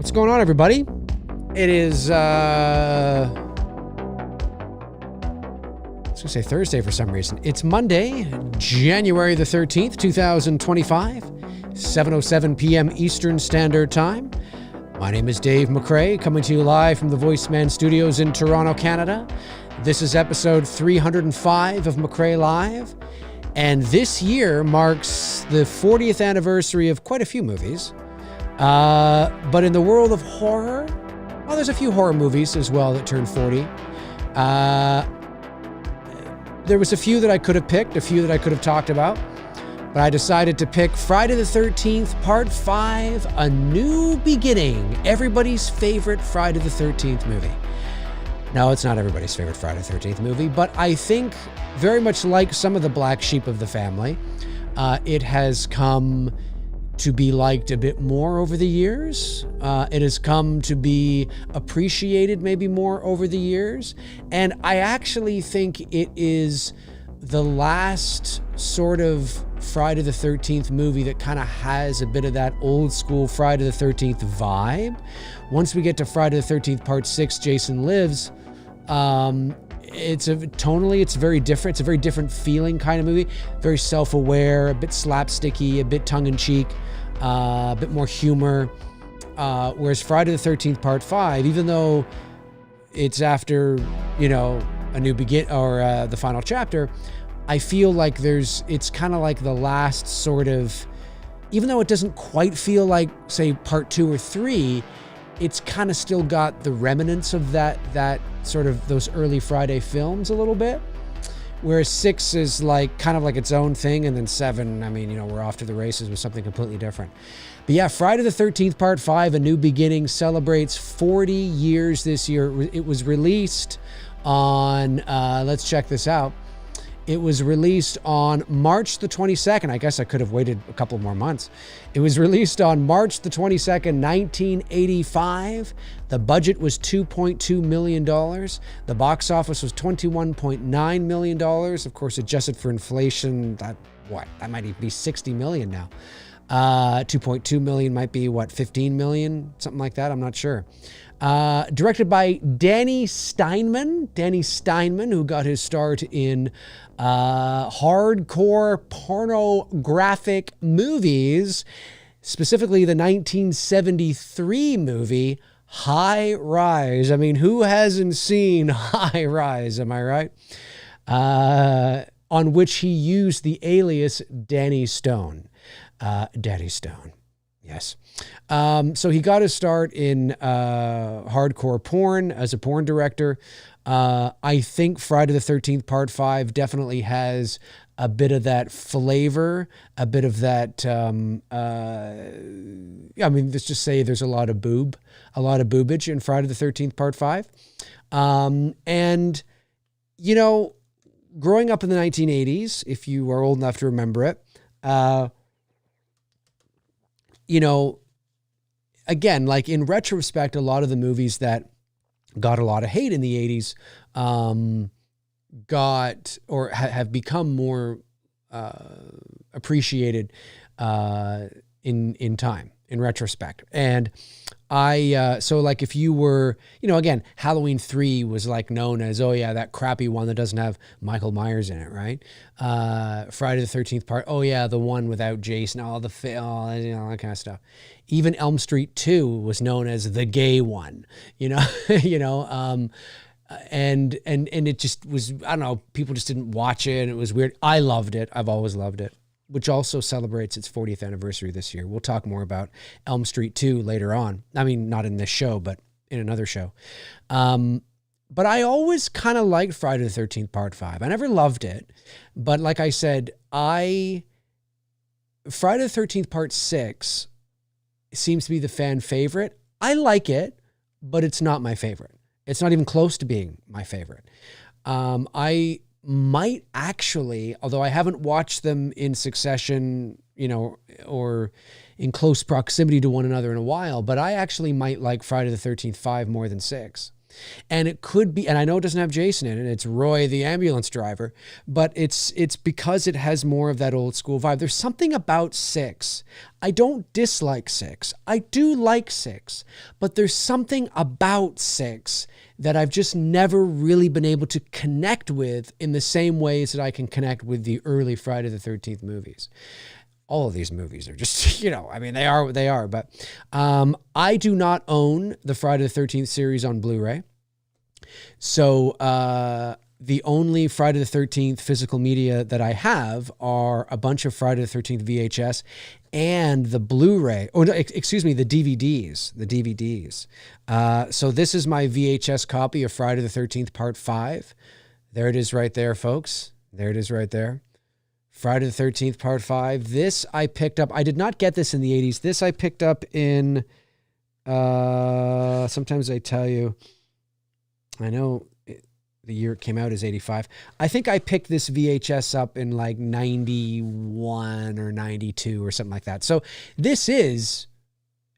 What's going on, everybody? It is, I was going to say Thursday for some reason. It's Monday, January the 13th, 2025, 7:07 p.m. Eastern Standard Time. My name is Dave McRae, coming to you live from the Voiceman Studios in Toronto, Canada. This is episode 305 of McRae Live, and this year marks the 40th anniversary of quite a few movies. But in the world of horror, well, there's a few horror movies as well that turned 40. There was a few that I could have picked, a few that I could have talked about, but I decided to pick Friday the 13th, Part 5, A New Beginning, everybody's favorite Friday the 13th movie. No, it's not everybody's favorite Friday the 13th movie, but I think very much like some of the black sheep of the family, it has come to be liked a bit more over the years. It has come to be appreciated maybe more over the years. And I actually think it is the last sort of Friday the 13th movie that kind of has a bit of that old school Friday the 13th vibe. Once we get to Friday the 13th Part 6, Jason Lives, it's very different. It's a very different feeling kind of movie. Very self-aware, a bit slapsticky, a bit tongue-in-cheek, a bit more humor. Whereas Friday the 13th Part 5, even though it's after, a new begin or the final chapter, I feel like it's kind of like the last sort of, even though it doesn't quite feel like, say, Part 2 or 3, it's kind of still got the remnants of that sort of those early Friday films a little bit. Whereas 6 is kind of like its own thing, and then 7, we're off to the races with something completely different. But yeah, Friday the 13th Part 5, A New Beginning, celebrates 40 years this year. It was released on, let's check this out. It was released on March the 22nd. I guess I could have waited a couple more months. It was released on March the 22nd, 1985. The budget was $2.2 million. The box office was $21.9 million. Of course, adjusted for inflation, that might even be $60 million now. 2.2 million might be 15 million, something like that. I'm not sure. Directed by Danny Steinman, who got his start in hardcore pornographic movies, specifically the 1973 movie High Rise. Who hasn't seen High Rise? Am I right? On which he used the alias Danny Stone. Daddy Stone. Yes. So he got his start in hardcore porn as a porn director. I think Friday the 13th Part 5 definitely has a bit of that flavor, a bit of that, let's just say there's a lot of boobage in Friday the 13th Part 5. Growing up in the 1980s, if you are old enough to remember it, again, in retrospect, a lot of the movies that got a lot of hate in the 80s got or have become more appreciated in time, in retrospect. And if you were, again, Halloween 3 was known as, oh yeah, that crappy one that doesn't have Michael Myers in it, right? Friday the 13th Part, oh yeah, the one without Jason, all that kind of stuff. Even Elm Street 2 was known as the gay one, and it just was, I don't know, people just didn't watch it. It was weird. I loved it. I've always loved it, which also celebrates its 40th anniversary this year. We'll talk more about Elm Street 2 later on. Not in this show, but in another show. But I always kind of liked Friday the 13th Part 5. I never loved it, but like I said, Friday the 13th Part 6 seems to be the fan favorite. I like it, but it's not my favorite. It's not even close to being my favorite. I might actually, although I haven't watched them in succession, or in close proximity to one another in a while, but I actually might like Friday the 13th 5 more than 6. And it could be, and I know it doesn't have Jason in it, it's Roy, the ambulance driver, but it's because it has more of that old school vibe. There's something about 6. I don't dislike 6. I do like 6, but there's something about 6 that I've just never really been able to connect with in the same ways that I can connect with the early Friday the 13th movies. All of these movies are just, I mean, they are what they are. But I do not own the Friday the 13th series on Blu-ray. So the only Friday the 13th physical media that I have are a bunch of Friday the 13th VHS and the Blu-ray, the DVDs. So this is my VHS copy of Friday the 13th Part 5. There it is right there, folks. There it is right there. Friday the 13th, Part 5. This I picked up. I did not get this in the 80s. This I picked up in, sometimes I tell you, I know the year it came out is 85. I think I picked this VHS up in like 91 or 92 or something like that. So this is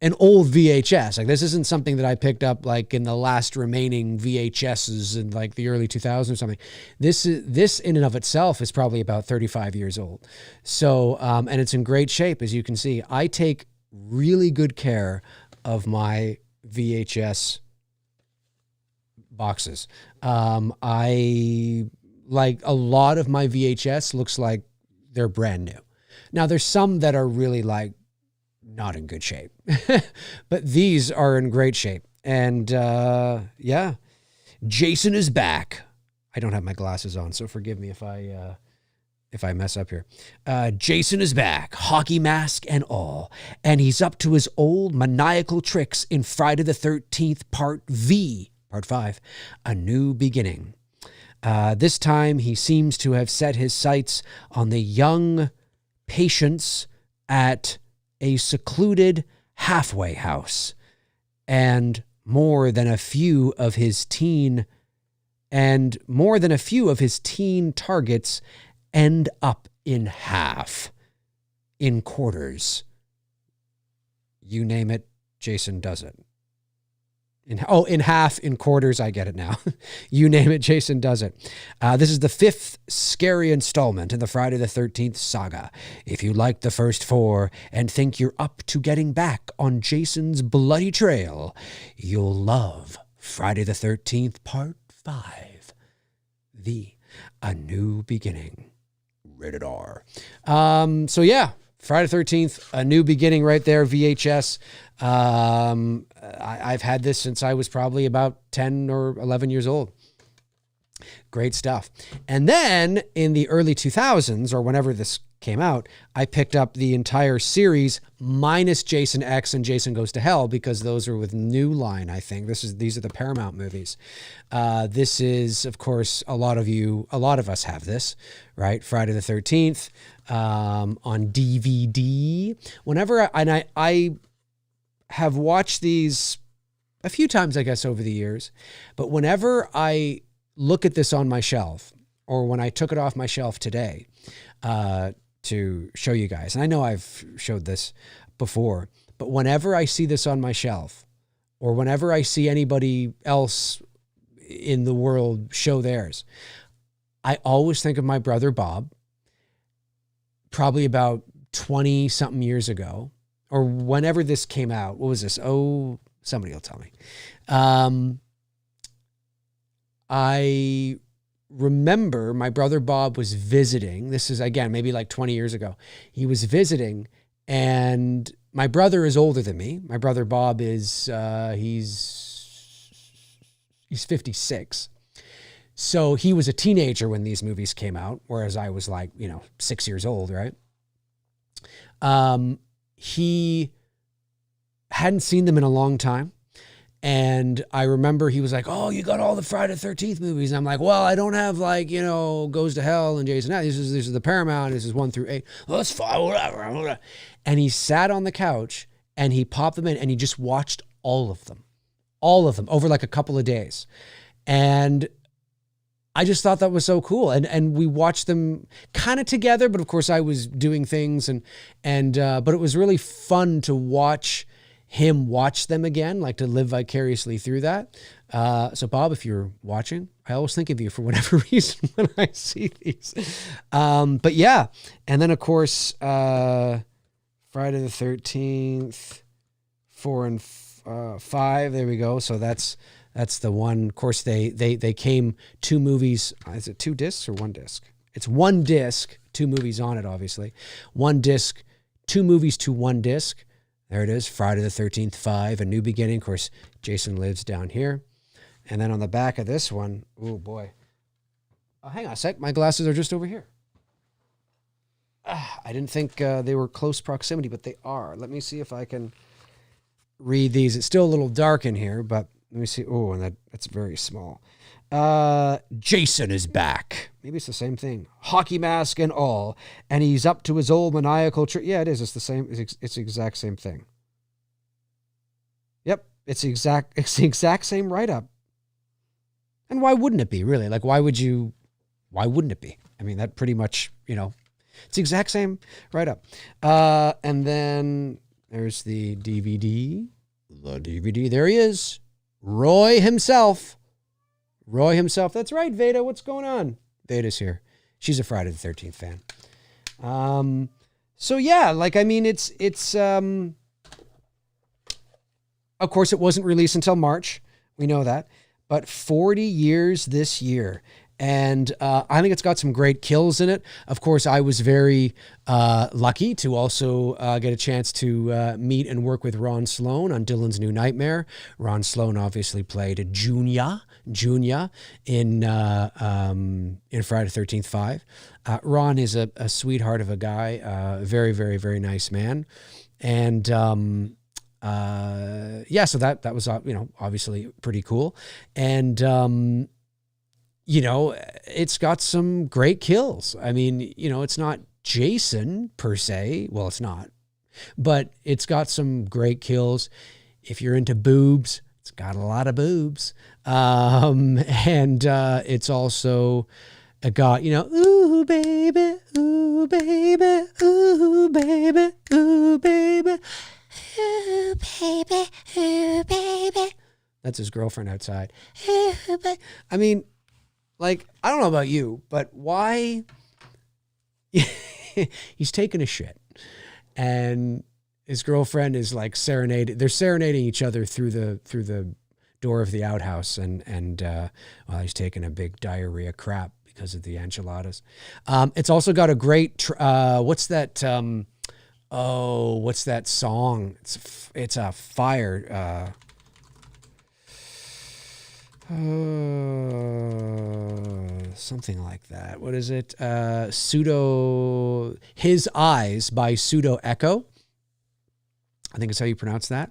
an old VHS. Like, this isn't something that I picked up like in the last remaining VHSs in like the early 2000s or something. This in and of itself is probably about 35 years old. So, and it's in great shape, as you can see. I take really good care of my VHS boxes. I like a lot of my VHS looks like they're brand new. Now there's some that are really like not in good shape, but these are in great shape. And yeah, Jason is back. I don't have my glasses on, so forgive me if I mess up here. Jason is back, hockey mask and all, and he's up to his old maniacal tricks in Friday the 13th Part 5, A New Beginning. This time he seems to have set his sights on the young patients at a secluded halfway house, and more than a few of his teen targets end up in half, in quarters. You name it, Jason does it. In half, in quarters, I get it now. You name it, Jason does it. This is the 5th scary installment in the Friday the 13th saga. If you liked the first 4 and think you're up to getting back on Jason's bloody trail, you'll love Friday the 13th Part 5, A New Beginning. Rated R. So yeah, Friday the 13th, A New Beginning right there, VHS. I've had this since I was probably about 10 or 11 years old. Great stuff. And then in the early 2000s, or whenever this came out, I picked up the entire series minus Jason X and Jason Goes to Hell, because those are with New Line, I think. These are the Paramount movies. This is, of course, a lot of us have this, right? Friday the 13th on DVD. I have watched these a few times, I guess, over the years, but whenever I look at this on my shelf, or when I took it off my shelf today to show you guys, and I know I've showed this before, but whenever I see this on my shelf, or whenever I see anybody else in the world show theirs, I always think of my brother Bob, probably about 20 something years ago, or whenever this came out. What was this? Oh, somebody will tell me. I remember my brother Bob was visiting. This is, again, maybe like 20 years ago. He was visiting, and my brother is older than me. My brother Bob is, he's 56. So he was a teenager when these movies came out, whereas I was like, 6 years old, right? He hadn't seen them in a long time. And I remember he was like, "Oh, you got all the Friday the 13th movies." And I'm like, "Well, I don't have Goes to Hell and Jason. This is the Paramount. This is 1 through 8. Well, that's fine, whatever." And he sat on the couch and he popped them in and he just watched all of them over like a couple of days. And I just thought that was so cool. And we watched them kind of together, but of course I was doing things but it was really fun to watch him watch them again, like to live vicariously through that. So Bob, if you're watching, I always think of you for whatever reason when I see these. But yeah, and then of course, Friday the 13th, 4 and 5. There we go. So that's the one. Of course, they came 2 movies. Is it 2 discs or 1 disc? It's 1 disc, 2 movies on it, obviously. 1 disc, 2 movies to 1 disc. There it is, Friday the 13th, 5, A New Beginning. Of course, Jason lives down here. And then on the back of this one, oh boy. Oh, hang on a sec, my glasses are just over here. I didn't think they were close proximity, but they are. Let me see if I can read these. It's still a little dark in here, but let me see. Oh, and that's very small. Jason is back. Maybe it's the same thing. Hockey mask and all. And he's up to his old maniacal trick. Yeah, it is. It's the same. It's the exact same thing. Yep. It's the exact same write-up. And why wouldn't it be, really? Like, why wouldn't it be? I mean, that pretty much, it's the exact same write-up. And then there's the DVD. The DVD. There he is. Roy himself. That's right, Veda. What's going on? Veda's here. She's a Friday the 13th fan. So yeah, like, I mean, it's of course it wasn't released until March. We know that, but 40 years this year. And I think it's got some great kills in it. Of course, I was very lucky to also get a chance to meet and work with Ron Sloan on Dylan's New Nightmare. Ron Sloan obviously played Junior in Friday the 13th 5. Ron is a sweetheart of a guy, very, very, very nice man. And yeah, so that was, obviously pretty cool. And, it's got some great kills. I mean, it's not Jason per se. Well, it's not, but it's got some great kills. If you're into boobs, it's got a lot of boobs. And it's also got, ooh, baby, ooh, baby, ooh, baby, ooh, baby, ooh, baby, ooh, baby. That's his girlfriend outside. I mean, like, I don't know about you, but why he's taking a shit and his girlfriend is like they're serenading each other through the door of the outhouse and while he's taking a big diarrhea crap because of the enchiladas. It's also got a great, what's that song? It's a fire, something like that. What is it? His Eyes by Pseudo Echo. I think it's how you pronounce that.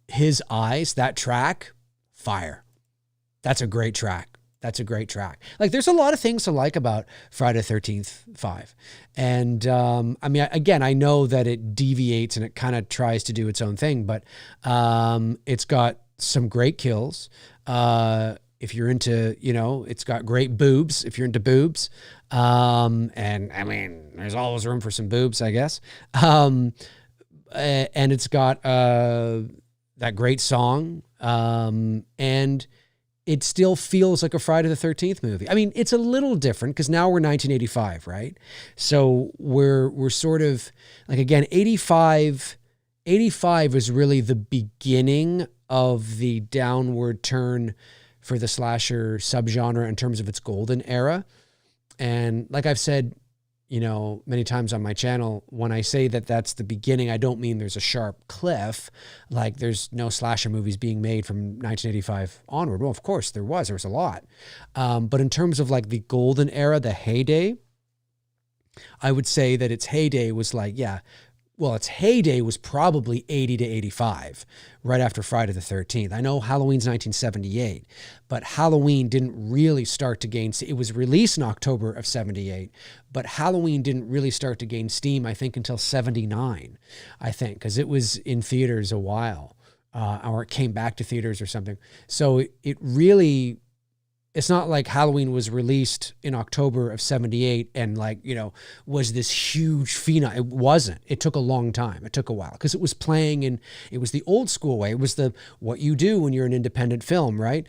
His Eyes, that track, fire. That's a great track. Like, there's a lot of things to like about Friday the 13th 5. And, I mean, again, I know that it deviates and it kind of tries to do its own thing, but it's got some great kills. If you're into, it's got great boobs, if you're into boobs. And I mean, there's always room for some boobs, I guess. And it's got that great song. And it still feels like a Friday the 13th movie. I mean, it's a little different because now we're 1985, right? So we're sort of like, again, 85 is really the beginning of the downward turn for the slasher subgenre in terms of its golden era. And like I've said, many times on my channel, when I say that that's the beginning, I don't mean there's a sharp cliff. Like, there's no slasher movies being made from 1985 onward. Well, of course there was a lot. But in terms of like the golden era, the heyday, I would say that its heyday was like, its heyday was probably 80 to 85, right after Friday the 13th. I know Halloween's 1978, but Halloween didn't really start to gain, it was released in October of 78, but Halloween didn't really start to gain steam, I think, until 79, because it was in theaters a while, or it came back to theaters or something. So it really, it's not like Halloween was released in October of 78 and like, you know, was this huge phenom. It wasn't. It took a long time. It took a while because it was playing and it was the old school way. It was what you do when you're an independent film, right?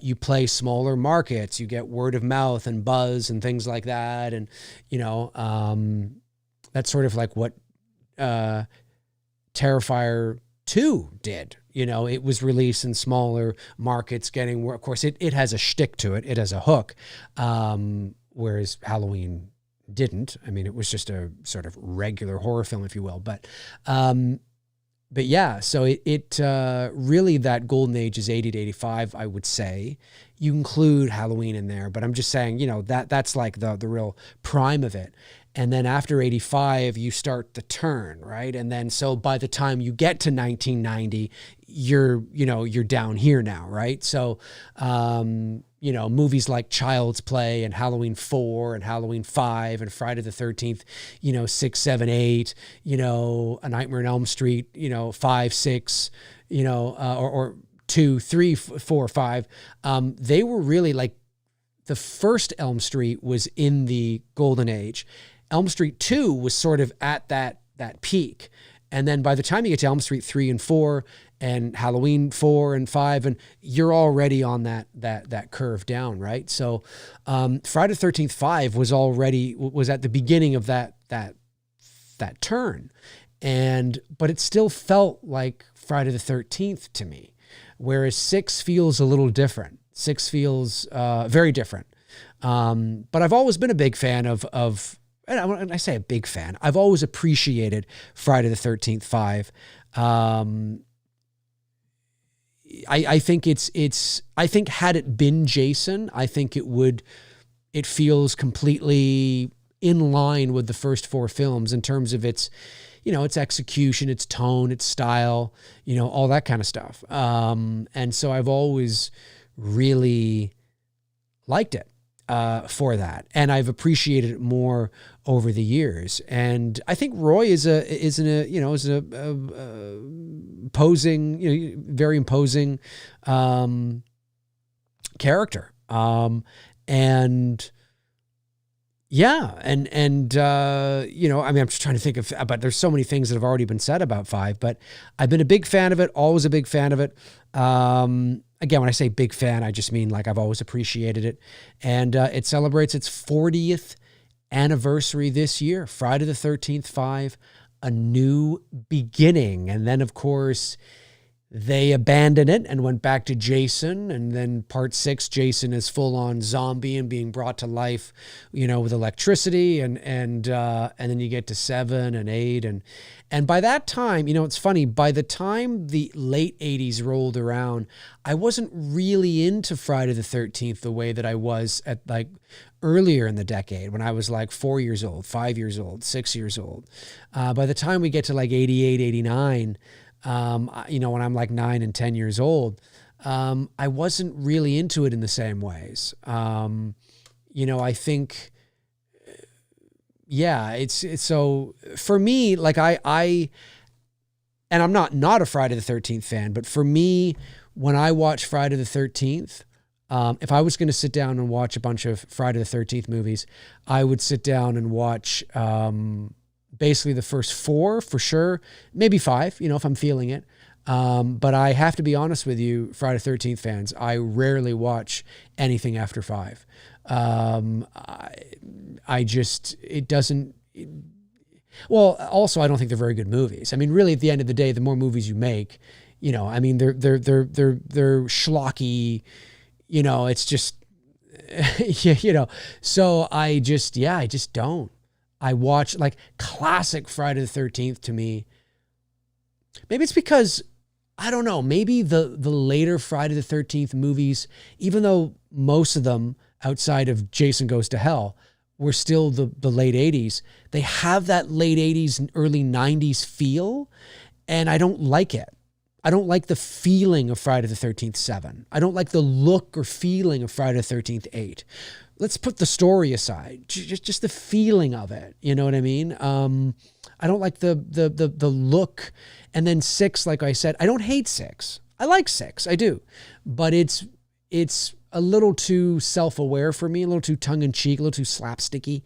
You play smaller markets, you get word of mouth and buzz and things like that. And, you know, that's sort of like what Terrifier 2 did. You know, it was released in smaller markets, getting, of course, it has a shtick to it. It has a hook, whereas Halloween didn't. I mean, it was just a sort of regular horror film, if you will. But yeah, so it really, that golden age is 80 to 85, I would say. You include Halloween in there, but I'm just saying, you know, that's like the real prime of it. And then after 85, you start the turn, right? And then so by the time you get to 1990, you're down here now, right? So, you know, movies like Child's Play and Halloween 4 and Halloween 5 and Friday the 13th, you know, 6, 7, 8, you know, A Nightmare on Elm Street, you know, 5, 6, you know, or 2, 3, 4, 5. They were really like, the first Elm Street was in the golden age. Elm Street 2 was sort of at that peak. And then by the time you get to Elm Street 3 and 4 and Halloween 4 and 5, and you're already on that curve down, right? So Friday the 13th 5 was at the beginning of that turn. But it still felt like Friday the 13th to me, whereas 6 feels a little different. 6 feels very different. But I've always been a big fan of and I say a big fan, I've always appreciated Friday the 13th 5. I think I think had it been Jason, I think it feels completely in line with the first 4 films in terms of its, you know, its execution, its tone, its style, you know, all that kind of stuff. And so I've always really liked it for that, and I've appreciated it more over the years. And I think Roy is a posing, you know, very imposing character. And yeah, and you know, I mean, I'm just trying to think of, but there's so many things that have already been said about 5, but I've been a big fan of it, always a big fan of it. Again, when I say big fan, I just mean like I've always appreciated it. And it celebrates its 40th anniversary this year, Friday the 13th 5, A New Beginning. And then, of course, they abandoned it and went back to Jason. And then part 6, Jason is full on zombie and being brought to life, you know, with electricity. And then you get to 7 and 8. And by that time, you know, it's funny, by the time the late 80s rolled around, I wasn't really into Friday the 13th the way that I was at like earlier in the decade when I was like 4 years old, 5 years old, 6 years old. By the time we get to like 88, 89, you know, when I'm like 9 and 10 years old, I wasn't really into it in the same ways. You know, I think, yeah, it's so for me, like and I'm not a Friday the 13th fan, but for me, when I watch Friday the 13th, if I was going to sit down and watch a bunch of Friday the 13th movies, I would sit down and watch, basically the first 4 for sure, maybe 5, you know, if I'm feeling it. But I have to be honest with you, Friday the 13th fans, I rarely watch anything after 5. Well, also I don't think they're very good movies. I mean, really at the end of the day, the more movies you make, you know, I mean, they're schlocky, you know, it's just, you know, so I just don't. I watch like classic Friday the 13th to me. Maybe it's because, I don't know, maybe the later Friday the 13th movies, even though most of them outside of Jason Goes to Hell were still the late 80s, they have that late 80s and early 90s feel, and I don't like it. I don't like the feeling of Friday the 13th 7. I don't like the look or feeling of Friday the 13th 8. Let's put the story aside, just the feeling of it. You know what I mean? I don't like the look. And then 6, like I said, I don't hate 6. I like 6, I do. But it's a little too self-aware for me, a little too tongue-in-cheek, a little too slapsticky,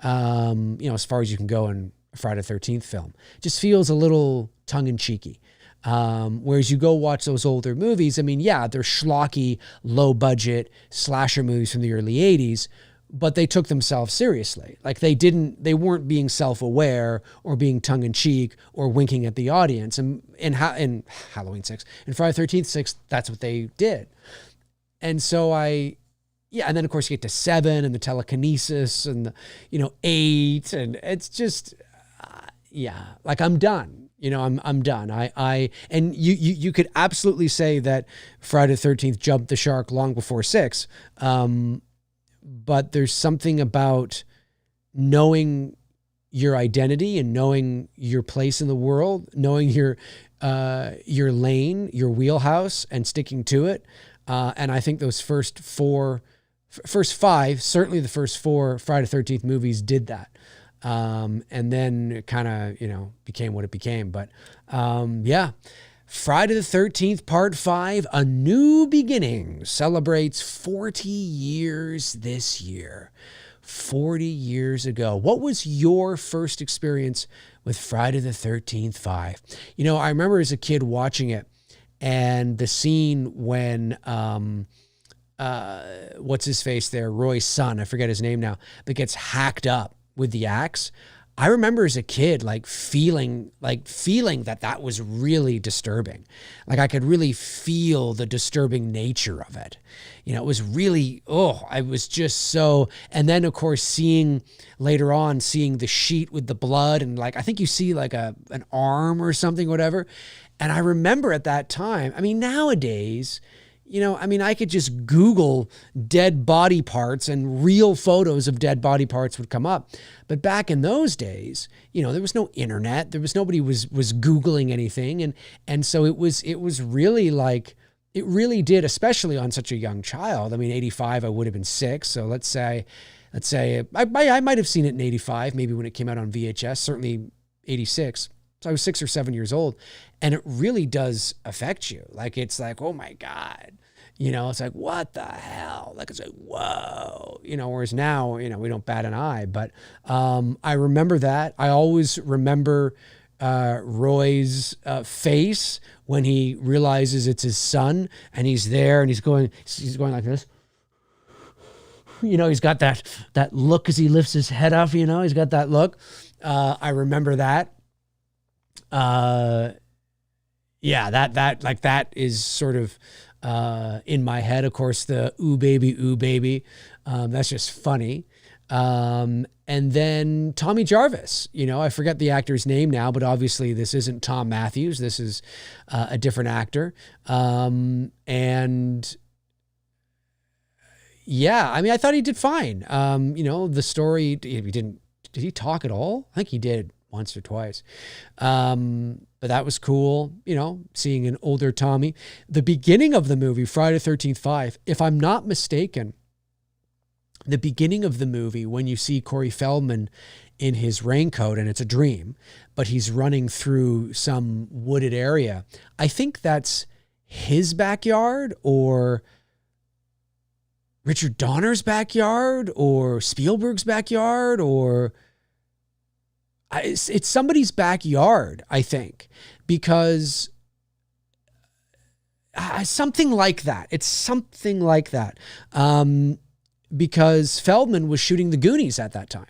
as far as you can go in a Friday the 13th film. It just feels a little tongue-in-cheeky. Whereas you go watch those older movies, I mean, yeah, they're schlocky, low-budget slasher movies from the early 80s, but they took themselves seriously. Like they weren't being self-aware or being tongue-in-cheek or winking at the audience. And in Halloween 6, in Friday the 13th 6, that's what they did. And so and then of course you get to 7 and the telekinesis and the, 8, and it's just, like I'm done. I'm done. And you could absolutely say that Friday the 13th jumped the shark long before 6. But there's something about knowing your identity and knowing your place in the world, knowing your lane, your wheelhouse, and sticking to it. And I think those first 5, certainly the first 4 Friday the 13th movies did that. And then it kind of, became what it became. But Friday the 13th, Part 5, A New Beginning, celebrates 40 years this year. 40 years ago. What was your first experience with Friday the 13th 5? I remember as a kid watching it, and the scene when, what's his face there, Roy's son, I forget his name now, but gets hacked up with the axe. I remember as a kid, feeling that was really disturbing. Like I could really feel the disturbing nature of it. It was really, I was just so, and then of course seeing the sheet with the blood and I think you see an arm or something, whatever. And I remember at that time, I mean, nowadays, I could just Google dead body parts and real photos of dead body parts would come up. But back in those days, there was no internet. There was nobody was Googling anything. And so it was really it really did, especially on such a young child. I mean, 85, I would have been 6. So let's say I might have seen it in 85, maybe when it came out on VHS, certainly 86. So I was 6 or 7 years old, and it really does affect you. It's oh my God, it's what the hell? It's whoa, whereas now, we don't bat an eye, but, I remember that. I always remember, Roy's, face when he realizes it's his son and he's there and he's going like this. He's got that look as he lifts his head up, he's got that look. I remember that. That is sort of in my head. Of course, the ooh baby, that's just funny. And then Tommy Jarvis, I forget the actor's name now, but obviously this isn't Tom Matthews. This is a different actor. I thought he did fine. The story, did he talk at all? I think he did once or twice. But that was cool, seeing an older Tommy. The beginning of the movie, Friday the 13th 5, if I'm not mistaken, the beginning of the movie, when you see Corey Feldman in his raincoat, and it's a dream, but he's running through some wooded area, I think that's his backyard or Richard Donner's backyard or Spielberg's backyard or... It's somebody's backyard, I think, because something like that. It's something like that. Because Feldman was shooting The Goonies at that time,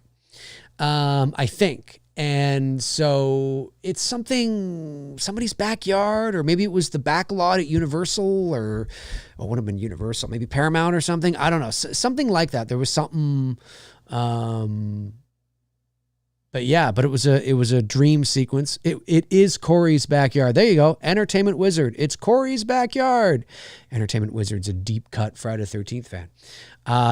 I think. And so it's somebody's backyard, or maybe it was the back lot at Universal, or it would have been Universal, maybe Paramount or something. I don't know. Something like that. There was something... But it was a dream sequence. It is Corey's backyard. There you go. Entertainment Wizard. It's Corey's backyard. Entertainment Wizard's a deep cut Friday the 13th fan.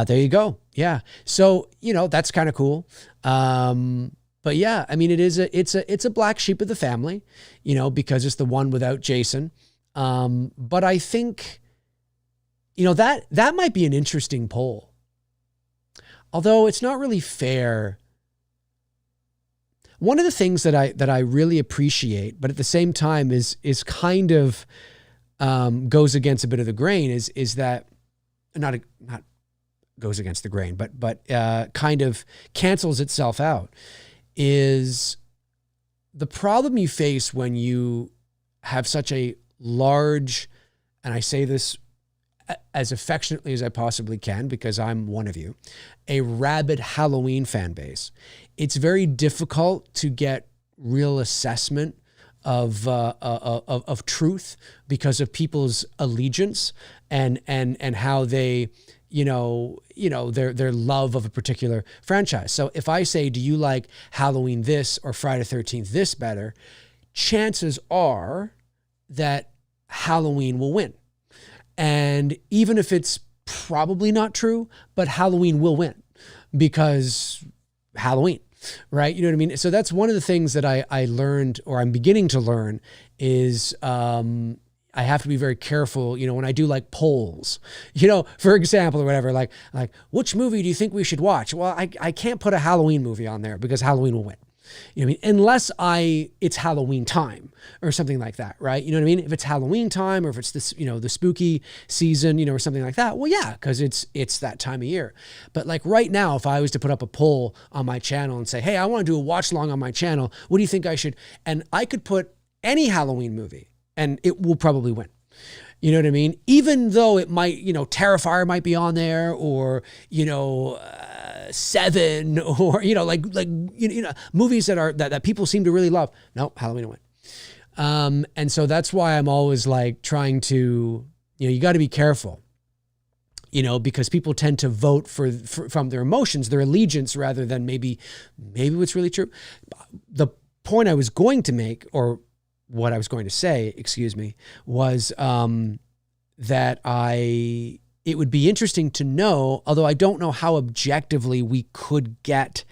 There you go. Yeah. So, that's kind of cool. But yeah, I mean, it's a black sheep of the family, because it's the one without Jason. But I think, that might be an interesting poll. Although it's not really fair. One of the things that I really appreciate, but at the same time is kind of goes against a bit of the grain, is that not goes against the grain, but kind of cancels itself out, is the problem you face when you have such a large, and I say this as affectionately as I possibly can because I'm one of you, a rabid Halloween fan base. It's very difficult to get real assessment of truth because of people's allegiance and how they, their love of a particular franchise. So if I say, do you like Halloween this or Friday the 13th this better? Chances are that Halloween will win. And even if it's probably not true, but Halloween will win because Halloween, right? You know what I mean? So that's one of the things that I learned, or I'm beginning to learn, is I have to be very careful, when I do like polls, for example, or whatever, like which movie do you think we should watch? Well, I can't put a Halloween movie on there because Halloween will win. You know what I mean? Unless it's Halloween time or something like that, right? You know what I mean? If it's Halloween time or if it's this, the spooky season, or something like that, well, yeah, because it's that time of year. But like right now, if I was to put up a poll on my channel and say, hey, I want to do a watch along on my channel, what do you think I should? And I could put any Halloween movie and it will probably win. You know what I mean? Even though it might, Terrifier might be on there, or, Seven, or, movies that people seem to really love. No, Halloween will win. And so that's why I'm always like trying to, you got to be careful, because people tend to vote from their emotions, their allegiance, rather than maybe what's really true. The point I was going to make, or what I was going to say, was that it would be interesting to know, although I don't know how objectively we could get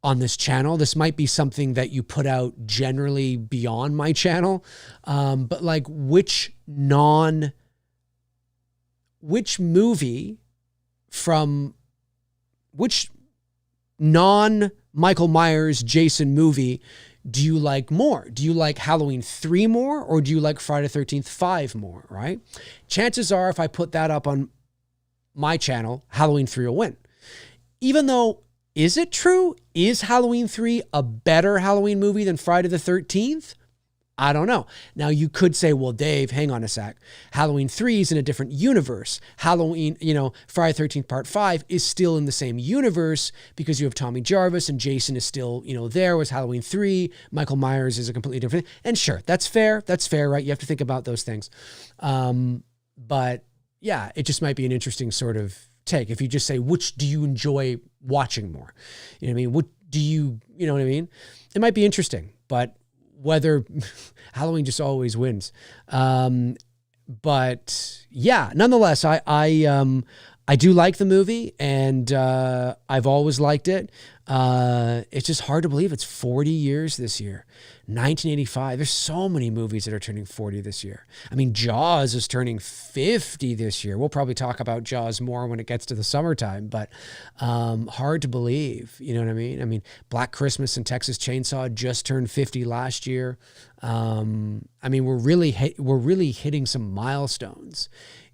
on this channel. This might be something that you put out generally beyond my channel, but like which non-Michael Myers Jason movie do you like more? Do you like Halloween 3 more, or do you like Friday the 13th 5 more, right? Chances are if I put that up on my channel, Halloween 3 will win. Even though, is it true? Is Halloween 3 a better Halloween movie than Friday the 13th? I don't know. Now you could say, well, Dave, hang on a sec. Halloween 3 is in a different universe. Halloween, Friday the 13th Part 5 is still in the same universe because you have Tommy Jarvis and Jason is still, there was Halloween 3. Michael Myers is a completely different thing. And sure, that's fair. That's fair, right? You have to think about those things. But yeah, it just might be an interesting sort of take. If you just say, which do you enjoy watching more? You know what I mean? What do you know what I mean? It might be interesting, but whether Halloween just always wins. But yeah, nonetheless, I do like the movie, and I've always liked it. It's just hard to believe it's 40 years this year. 1985. There's so many movies that are turning 40 this year. I mean, Jaws is turning 50 this year. We'll probably talk about Jaws more when it gets to the summertime, but hard to believe. You know what I mean? I mean, Black Christmas and Texas Chainsaw just turned 50 last year. I mean, we're really hitting some milestones.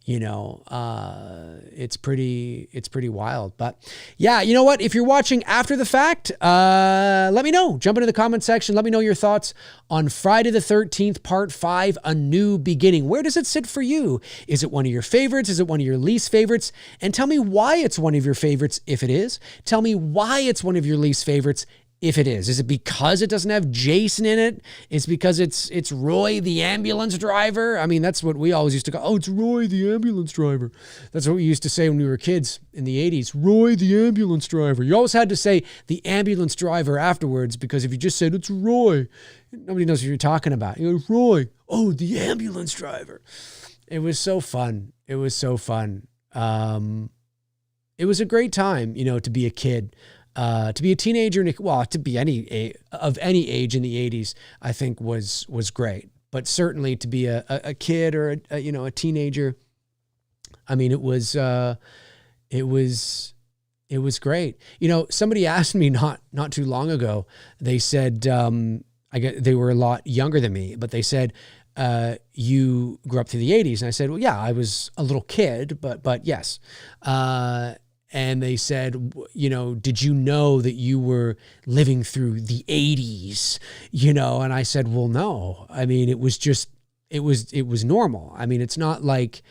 It's pretty wild. But yeah, you know what? If you're watching after the fact, let me know. Jump into the comment section. Let me know your thoughts on Friday the 13th, Part 5, A New Beginning. Where does it sit for you? Is it one of your favorites? Is it one of your least favorites? And tell me why it's one of your favorites if it is. Tell me why it's one of your least favorites if it is. Is it because it doesn't have Jason in it? It's because it's Roy the ambulance driver? I mean, that's what we always used to go, oh, it's Roy the ambulance driver. That's what we used to say when we were kids in the 80s. Roy the ambulance driver. You always had to say the ambulance driver afterwards, because if you just said it's Roy, nobody knows what you're talking about. You go, Roy, oh, the ambulance driver. It was so fun. It was so fun. It was a great time, to be a kid. To be a teenager, to be any age in the 80s, I think was great. But certainly to be a kid or a teenager, I mean, it was great. Somebody asked me not too long ago. They said, they were a lot younger than me, but they said, you grew up through the 80s. And I said, well, yeah, I was a little kid, but yes. And they said, you know, did you know that you were living through the 80s? You know, and I said, well, no. I mean, it was just, it was normal. I mean, it's not like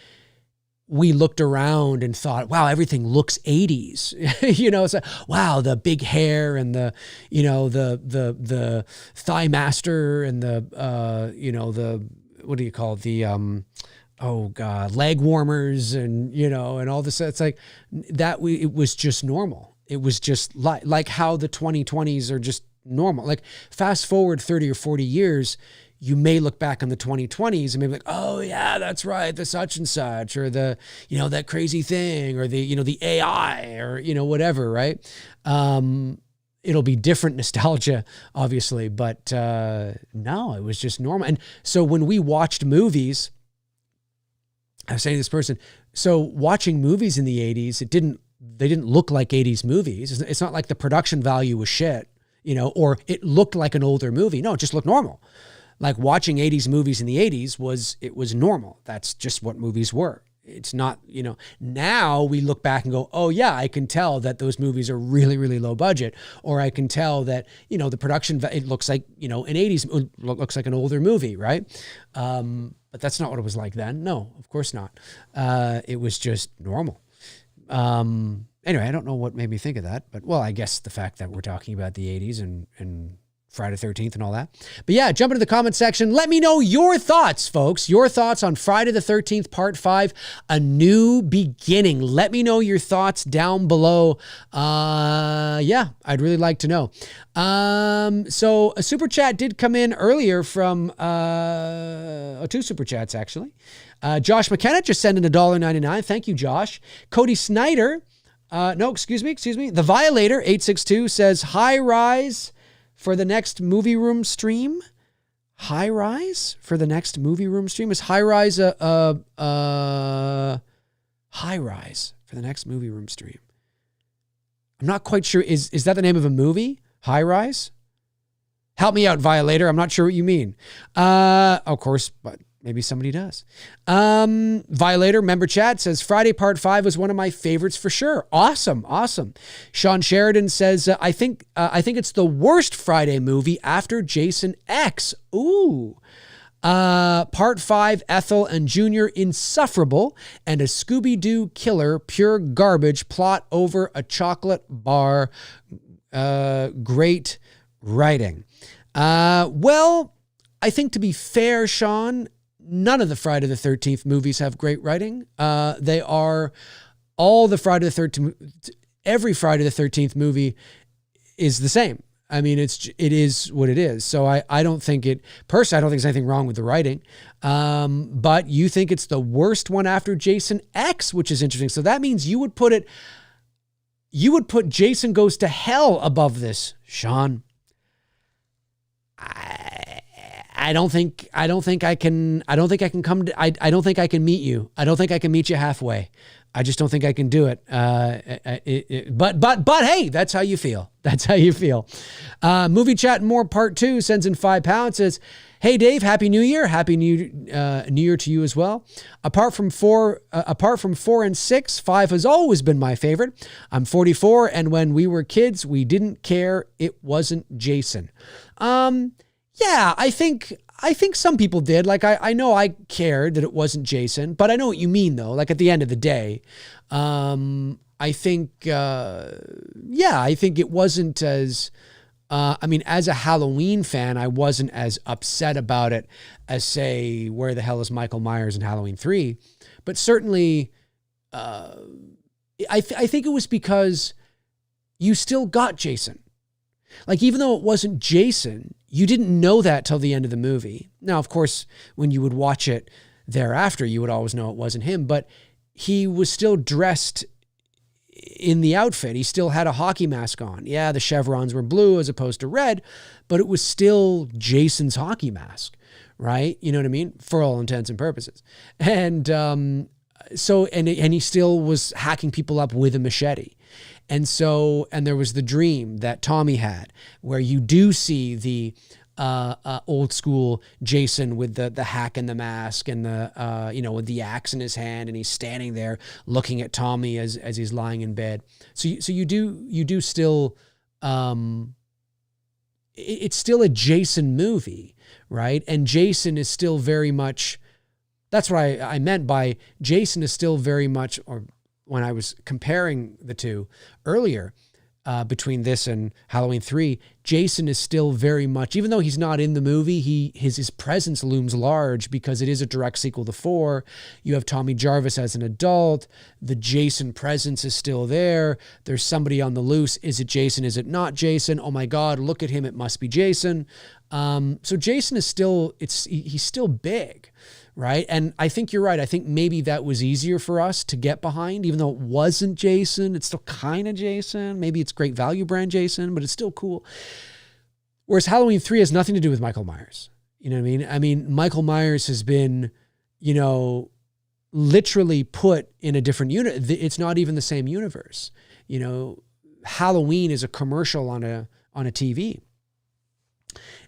we looked around and thought, wow, everything looks 80s. You know, it's like, wow, the big hair and the, you know, the thigh master and the, you know, the, what do you call it? The, oh God, leg warmers and, you know, and all this. It's like that. It was just normal. It was just like how the 2020s are just normal. Like fast forward 30 or 40 years, you may look back on the 2020s and maybe like, oh yeah, that's right. The such and such, or the, you know, that crazy thing, or the, you know, the AI, or, you know, whatever. Right. It'll be different nostalgia, obviously, but no, it was just normal. And so when we watched movies, I was saying to this person, so watching movies in the 80s, they didn't look like 80s movies. It's not like the production value was shit, you know, or it looked like an older movie. No, it just looked normal. Like watching 80s movies in the 80s was normal. That's just what movies were. It's not, you know, now we look back and go, oh yeah, I can tell that those movies are really, really low budget. Or I can tell that, you know, the production, it looks like, you know, an 80s, looks like an older movie, right? But that's not what it was like then. No, of course not. It was just normal. Anyway, I don't know what made me think of that, but well, I guess the fact that we're talking about the 80s and Friday the 13th and all that. But yeah, jump into the comment section. Let me know your thoughts, folks. Your thoughts on Friday the 13th, Part 5, A New Beginning. Let me know your thoughts down below. Yeah, I'd really like to know. So a super chat did come in earlier from, two super chats actually. Josh McKenna just sent in $1.99. Thank you, Josh. Cody Snyder, excuse me. The Violator 862 says, high rise for the next movie room stream. High rise for the next movie room stream? Is high rise high rise for the next movie room stream? I'm not quite sure. Is that the name of a movie? High rise? Help me out, Violator. I'm not sure what you mean. Of course, but maybe somebody does. Violator, member chat, says Friday Part 5 was one of my favorites for sure. Awesome. Sean Sheridan says, I think it's the worst Friday movie after Jason X. Ooh. Part 5, Ethel and Junior, insufferable, and a Scooby-Doo killer, pure garbage, plot over a chocolate bar. Great writing. Well, I think to be fair, Sean, none of the Friday the 13th movies have great writing. They are all the Friday the 13th, every Friday the 13th movie is the same. I mean, it is what it is. So I don't think personally, I don't think there's anything wrong with the writing. But you think it's the worst one after Jason X, which is interesting. So that means you would put Jason Goes to Hell above this, Sean. I don't think I can meet you. I don't think I can meet you halfway. I just don't think I can do it. But hey, that's how you feel. That's how you feel. Movie Chat and More Part 2 sends in £5, says, hey Dave, Happy New Year. Happy New Year to you as well. Apart from 4 and 6, 5 has always been my favorite. I'm 44, and when we were kids, we didn't care. It wasn't Jason. Yeah, I think some people did. Like, I know I cared that it wasn't Jason, but I know what you mean, though. Like, at the end of the day, I think it wasn't as, as a Halloween fan, I wasn't as upset about it as, say, where the hell is Michael Myers in Halloween 3? But certainly, I think it was because you still got Jason. Like, even though it wasn't Jason, you didn't know that till the end of the movie. Now, of course, when you would watch it thereafter, you would always know it wasn't him, but he was still dressed in the outfit. He still had a hockey mask on. Yeah, the chevrons were blue as opposed to red, but it was still Jason's hockey mask, right? You know what I mean? For all intents and purposes. And so he still was hacking people up with a machete. And there was the dream that Tommy had where you do see the old school Jason with the hack and the mask and the with the axe in his hand, and he's standing there looking at Tommy as he's lying in bed. So you do still, it's still a Jason movie, right? And Jason is still very much, that's what I meant by Jason is still very much, or when I was comparing the two earlier, between this and Halloween 3, Jason is still very much, even though he's not in the movie, his presence looms large because it is a direct sequel to 4. You have Tommy Jarvis as an adult. The Jason presence is still there. There's somebody on the loose. Is it Jason? Is it not Jason? Oh my God, look at him. It must be Jason. So Jason is still, he's still big. Right. And I think you're right. I think maybe that was easier for us to get behind, even though it wasn't Jason. It's still kind of Jason. Maybe it's great value brand Jason, but it's still cool. Whereas Halloween 3 has nothing to do with Michael Myers. You know what I mean? I mean, Michael Myers has been, literally put in a different unit. It's not even the same universe. Halloween is a commercial on a TV.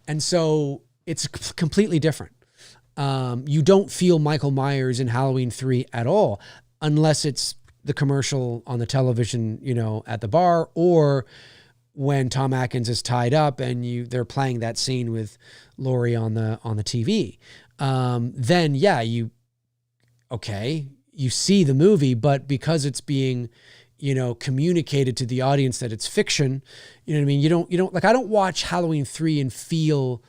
And so it's completely different. You don't feel Michael Myers in Halloween 3 at all, unless it's the commercial on the television, at the bar, or when Tom Atkins is tied up and they're playing that scene with Laurie on the TV. Then yeah, you see the movie, but because it's being, communicated to the audience that it's fiction, you know what I mean? You don't like, I don't watch Halloween 3 and feel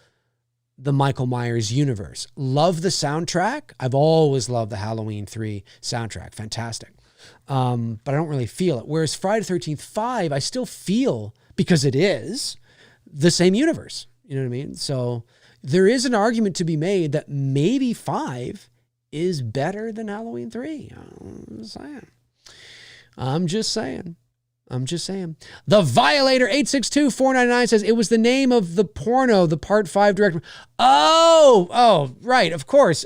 the Michael Myers universe. Love the soundtrack. I've always loved the Halloween 3 soundtrack. Fantastic. But I don't really feel it. Whereas Friday the 13th 5, I still feel, because it is the same universe. You know what I mean? So there is an argument to be made that maybe 5 is better than Halloween 3. I'm just saying. The Violator 862-499 says it was the name of the porno, the part 5 director. Oh, right. Of course.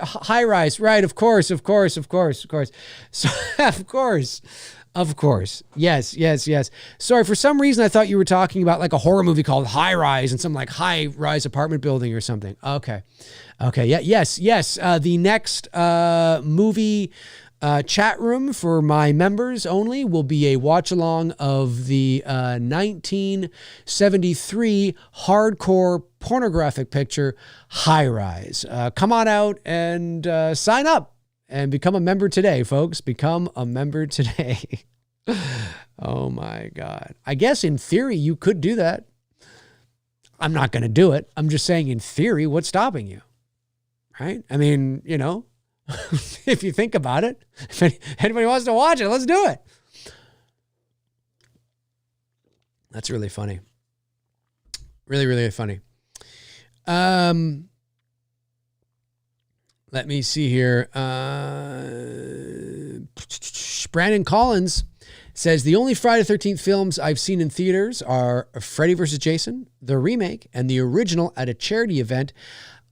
High Rise. Right. Of course. So, of course. Yes. Sorry. For some reason, I thought you were talking about like a horror movie called High Rise and some like high rise apartment building or something. Okay. Yeah. Yes. The next, movie, chat room for my members only will be a watch along of the 1973 hardcore pornographic picture High Rise. Come on out and sign up and become a member today, folks. Become a member today. Oh my God. I guess in theory you could do that. I'm not going to do it. I'm just saying in theory, what's stopping you? Right? I mean, if you think about it, if anybody wants to watch it, let's do it. That's really funny. Really, really funny. Let me see here. Brandon Collins says the only Friday the 13th films I've seen in theaters are Freddy vs. Jason, the remake, and the original at a charity event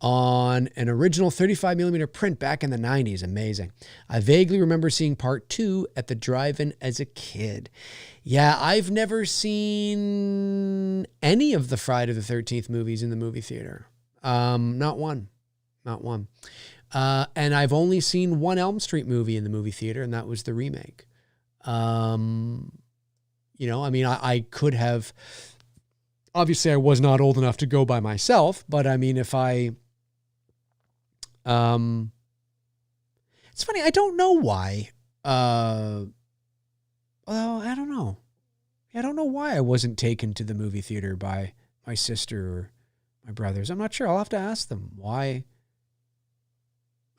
on an original 35mm print back in the 90s. Amazing. I vaguely remember seeing part 2 at the drive-in as a kid. Yeah, I've never seen any of the Friday the 13th movies in the movie theater. Not one. And I've only seen one Elm Street movie in the movie theater, and that was the remake. I could have, obviously I was not old enough to go by myself, but I mean, if I, it's funny. I don't know why. I don't know. I don't know why I wasn't taken to the movie theater by my sister or my brothers. I'm not sure. I'll have to ask them why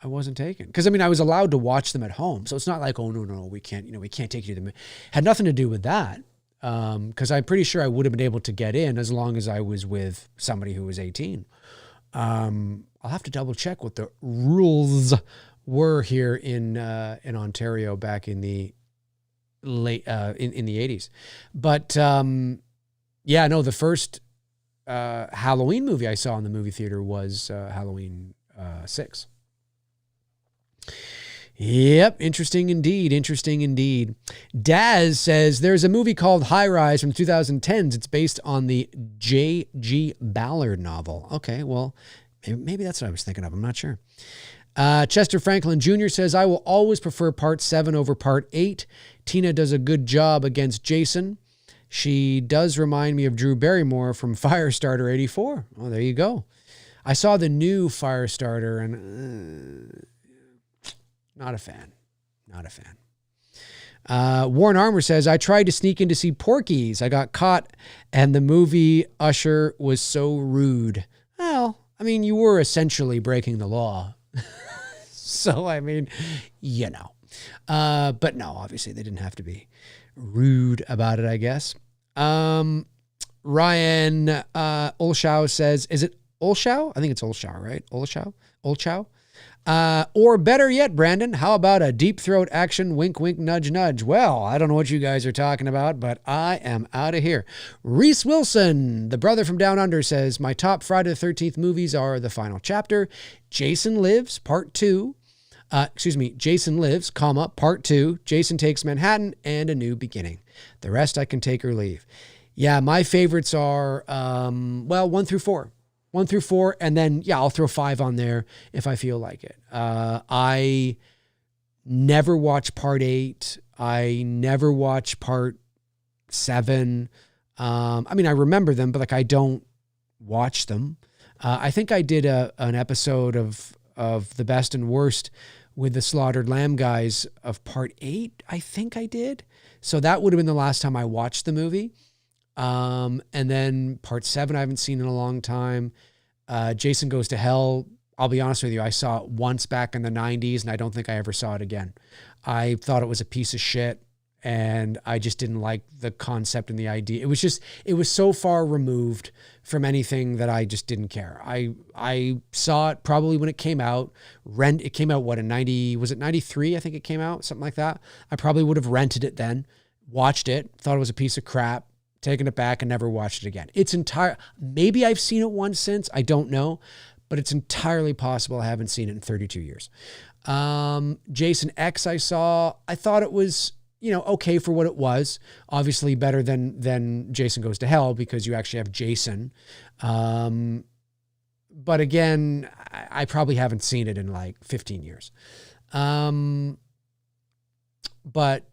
I wasn't taken. Because I mean, I was allowed to watch them at home, so it's not like, oh no, we can't. We can't take you to the movie. Had nothing to do with that. Because I'm pretty sure I would have been able to get in as long as I was with somebody who was 18. I'll have to double check what the rules were here in Ontario back in the late in the 80s. But the first Halloween movie I saw in the movie theater was Halloween 6. Yep. Interesting indeed. Interesting indeed. Daz says there's a movie called High Rise from 2010s. It's based on the J.G. Ballard novel. Okay. Well, maybe that's what I was thinking of. I'm not sure. Chester Franklin Jr. says, I will always prefer part 7 over part 8. Tina does a good job against Jason. She does remind me of Drew Barrymore from Firestarter 84. Oh, there you go. I saw the new Firestarter and not a fan. Not a fan. Warren Armour says, I tried to sneak in to see Porky's. I got caught and the movie Usher was so rude. Well, I mean, you were essentially breaking the law. So, I mean, you know. But no, obviously they didn't have to be rude about it, I guess. Ryan Olshow says, is it Olshow? I think it's Olshow, right? Olshow? Or better yet, Brandon, how about a deep throat action wink, wink, nudge, nudge? Well, I don't know what you guys are talking about, but I am out of here. Reese Wilson, the brother from Down Under, says, my top Friday the 13th movies are The Final Chapter, Jason Lives, Part 2, Jason Lives, Part 2, Jason Takes Manhattan, and A New Beginning. The rest I can take or leave. Yeah, my favorites are, 1 through 4. 1 through 4, and then, I'll throw 5 on there if I feel like it. I never watch part 8. I never watch part 7. I mean, I remember them, but I don't watch them. I think I did an episode of The Best and Worst with the Slaughtered Lamb guys of part 8. I think I did. So that would have been the last time I watched the movie. And then part 7, I haven't seen in a long time. Jason Goes to Hell. I'll be honest with you. I saw it once back in the 90s and I don't think I ever saw it again. I thought it was a piece of shit and I just didn't like the concept and the idea. It was so far removed from anything that I just didn't care. I saw it probably when it came out. It came out, in 90, was it 93? I think it came out, something like that. I probably would have rented it then, watched it, thought it was a piece of crap, taken it back and never watched it again. Maybe I've seen it once since, I don't know, but it's entirely possible I haven't seen it in 32 years. Jason X I thought it was, okay for what it was. Obviously better than Jason Goes to Hell because you actually have Jason. But again, I probably haven't seen it in 15 years. But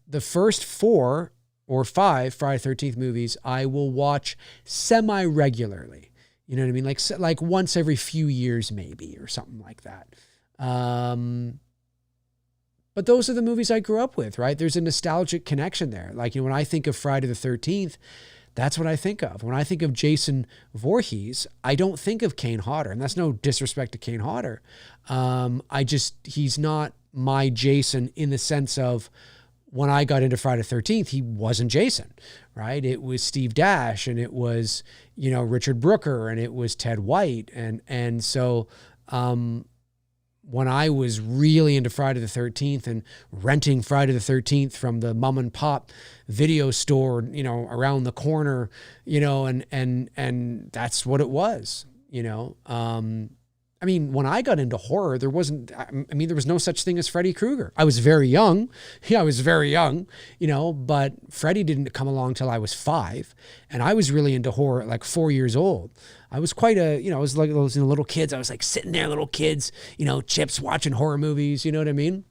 the first 4 or 5 Friday the 13th movies, I will watch semi-regularly. You know what I mean? Like once every few years maybe, or something like that. But those are the movies I grew up with, right? There's a nostalgic connection there. When I think of Friday the 13th, that's what I think of. When I think of Jason Voorhees, I don't think of Kane Hodder. And that's no disrespect to Kane Hodder. He's not my Jason in the sense of, when I got into Friday the 13th, he wasn't Jason, right? It was Steve Dash and it was, Richard Brooker and it was Ted White. And so when I was really into Friday the 13th and renting Friday the 13th from the mom and pop video store, around the corner, and that's what it was, I mean, when I got into horror, there was no such thing as Freddy Krueger. I was very young. Yeah, I was very young, but Freddy didn't come along till I was 5. And I was really into horror at 4 years old. I was quite I was like those little kids. I was sitting there, little kids, chips, watching horror movies, you know what I mean?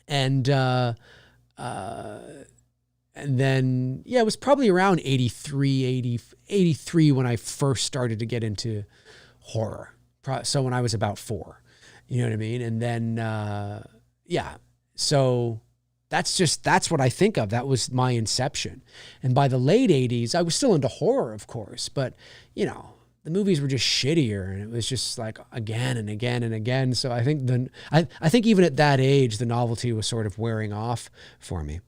And then, it was probably around 83 when I first started to get into horror. So when I was about 4, you know what I mean? And then, so that's what I think of. That was my inception. And by the late 80s, I was still into horror, of course, but the movies were just shittier and it was just again and again and again. So I think I think even at that age, the novelty was sort of wearing off for me.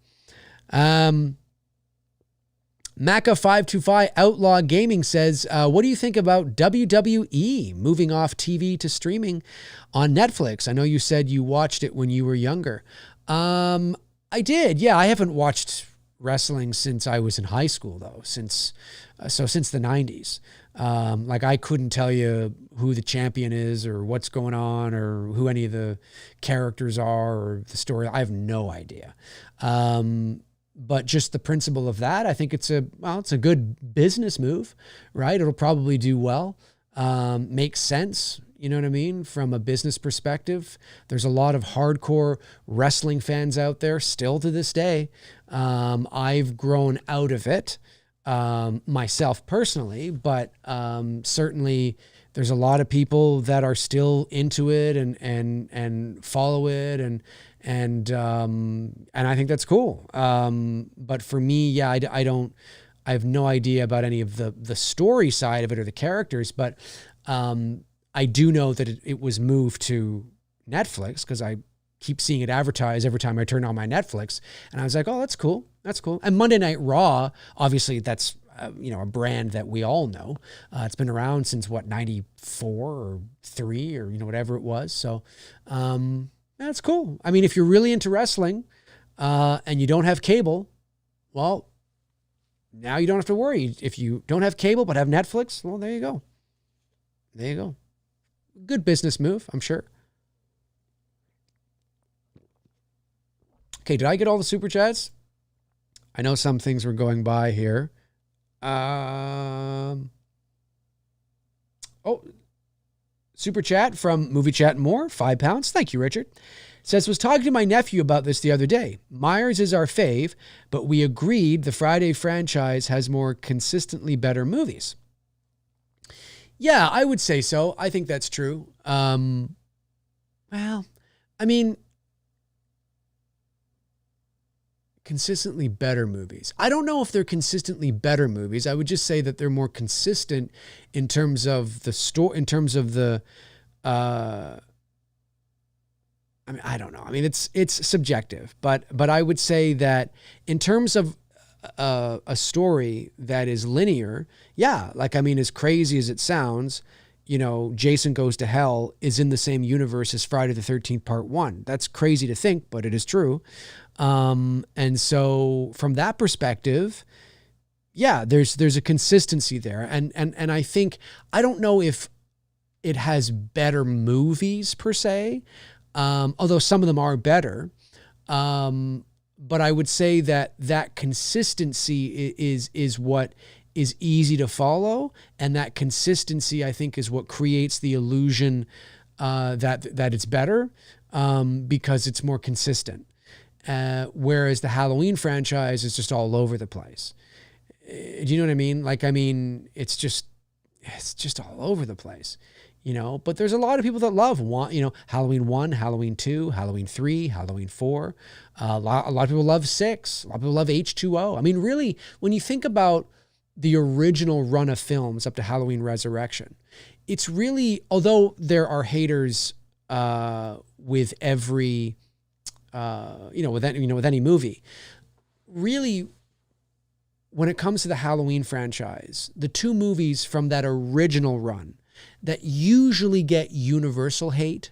Maca525 Outlaw Gaming says, what do you think about WWE moving off TV to streaming on Netflix? I know you said you watched it when you were younger. I did. Yeah, I haven't watched wrestling since I was in high school, though, since the 90s. Like, I couldn't tell you who the champion is or what's going on or who any of the characters are or the story. I have no idea. But just the principle of that, I think it's a good business move, right? It'll probably do well, makes sense. You know what I mean? From a business perspective, there's a lot of hardcore wrestling fans out there still to this day. I've grown out of it myself personally, but certainly there's a lot of people that are still into it and follow it and I think that's cool. But for me, yeah, I have no idea about any of the story side of it or the characters, but I do know that it was moved to Netflix because I keep seeing it advertised every time I turn on my Netflix. And I was like, oh, that's cool. That's cool. And Monday Night Raw, obviously that's, a brand that we all know. It's been around since 94 or 3 or, whatever it was. So, that's cool. I mean, if you're really into wrestling, and you don't have cable, well, now you don't have to worry. If you don't have cable but have Netflix, well, there you go. There you go. Good business move, I'm sure. Okay, did I get all the super chats? I know some things were going by here. Super chat from Movie Chat and More, £5. Thank you, Richard. Says, was talking to my nephew about this the other day. Myers is our fave, but we agreed the Friday franchise has more consistently better movies. Yeah, I would say so. I think that's true. Well, I mean, consistently better movies. I don't know if they're consistently better movies. I would just say that they're more consistent in terms of the story, in terms of the, I mean, I don't know. I mean, it's subjective, but I would say that in terms of a story that is linear, yeah, like, I mean, as crazy as it sounds, Jason Goes to Hell is in the same universe as Friday the 13th Part 1. That's crazy to think, but it is true. And so from that perspective, yeah, there's a consistency there. And I think, I don't know if it has better movies per se, although some of them are better. But I would say that consistency is what is easy to follow. And that consistency, I think, is what creates the illusion, that it's better, because it's more consistent. Whereas the Halloween franchise is just all over the place. Do you know what I mean? Like, I mean, it's just all over the place, but there's a lot of people that love Halloween 1, Halloween 2, Halloween 3, Halloween 4. A lot of people love 6. A lot of people love H2O. I mean, really, when you think about the original run of films up to Halloween Resurrection, it's really, although there are haters, with every, with any movie, really, when it comes to the Halloween franchise, the two movies from that original run that usually get universal hate,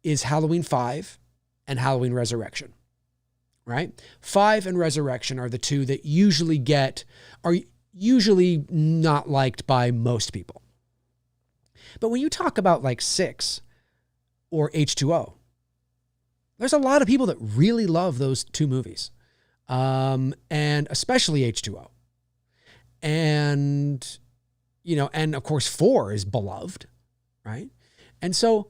is Halloween 5 and Halloween Resurrection, right? 5 and Resurrection are the two that are usually not liked by most people. But when you talk about like 6 or H2O, there's a lot of people that really love those two movies. And especially H2O. And, and of course 4 is beloved, right? And so,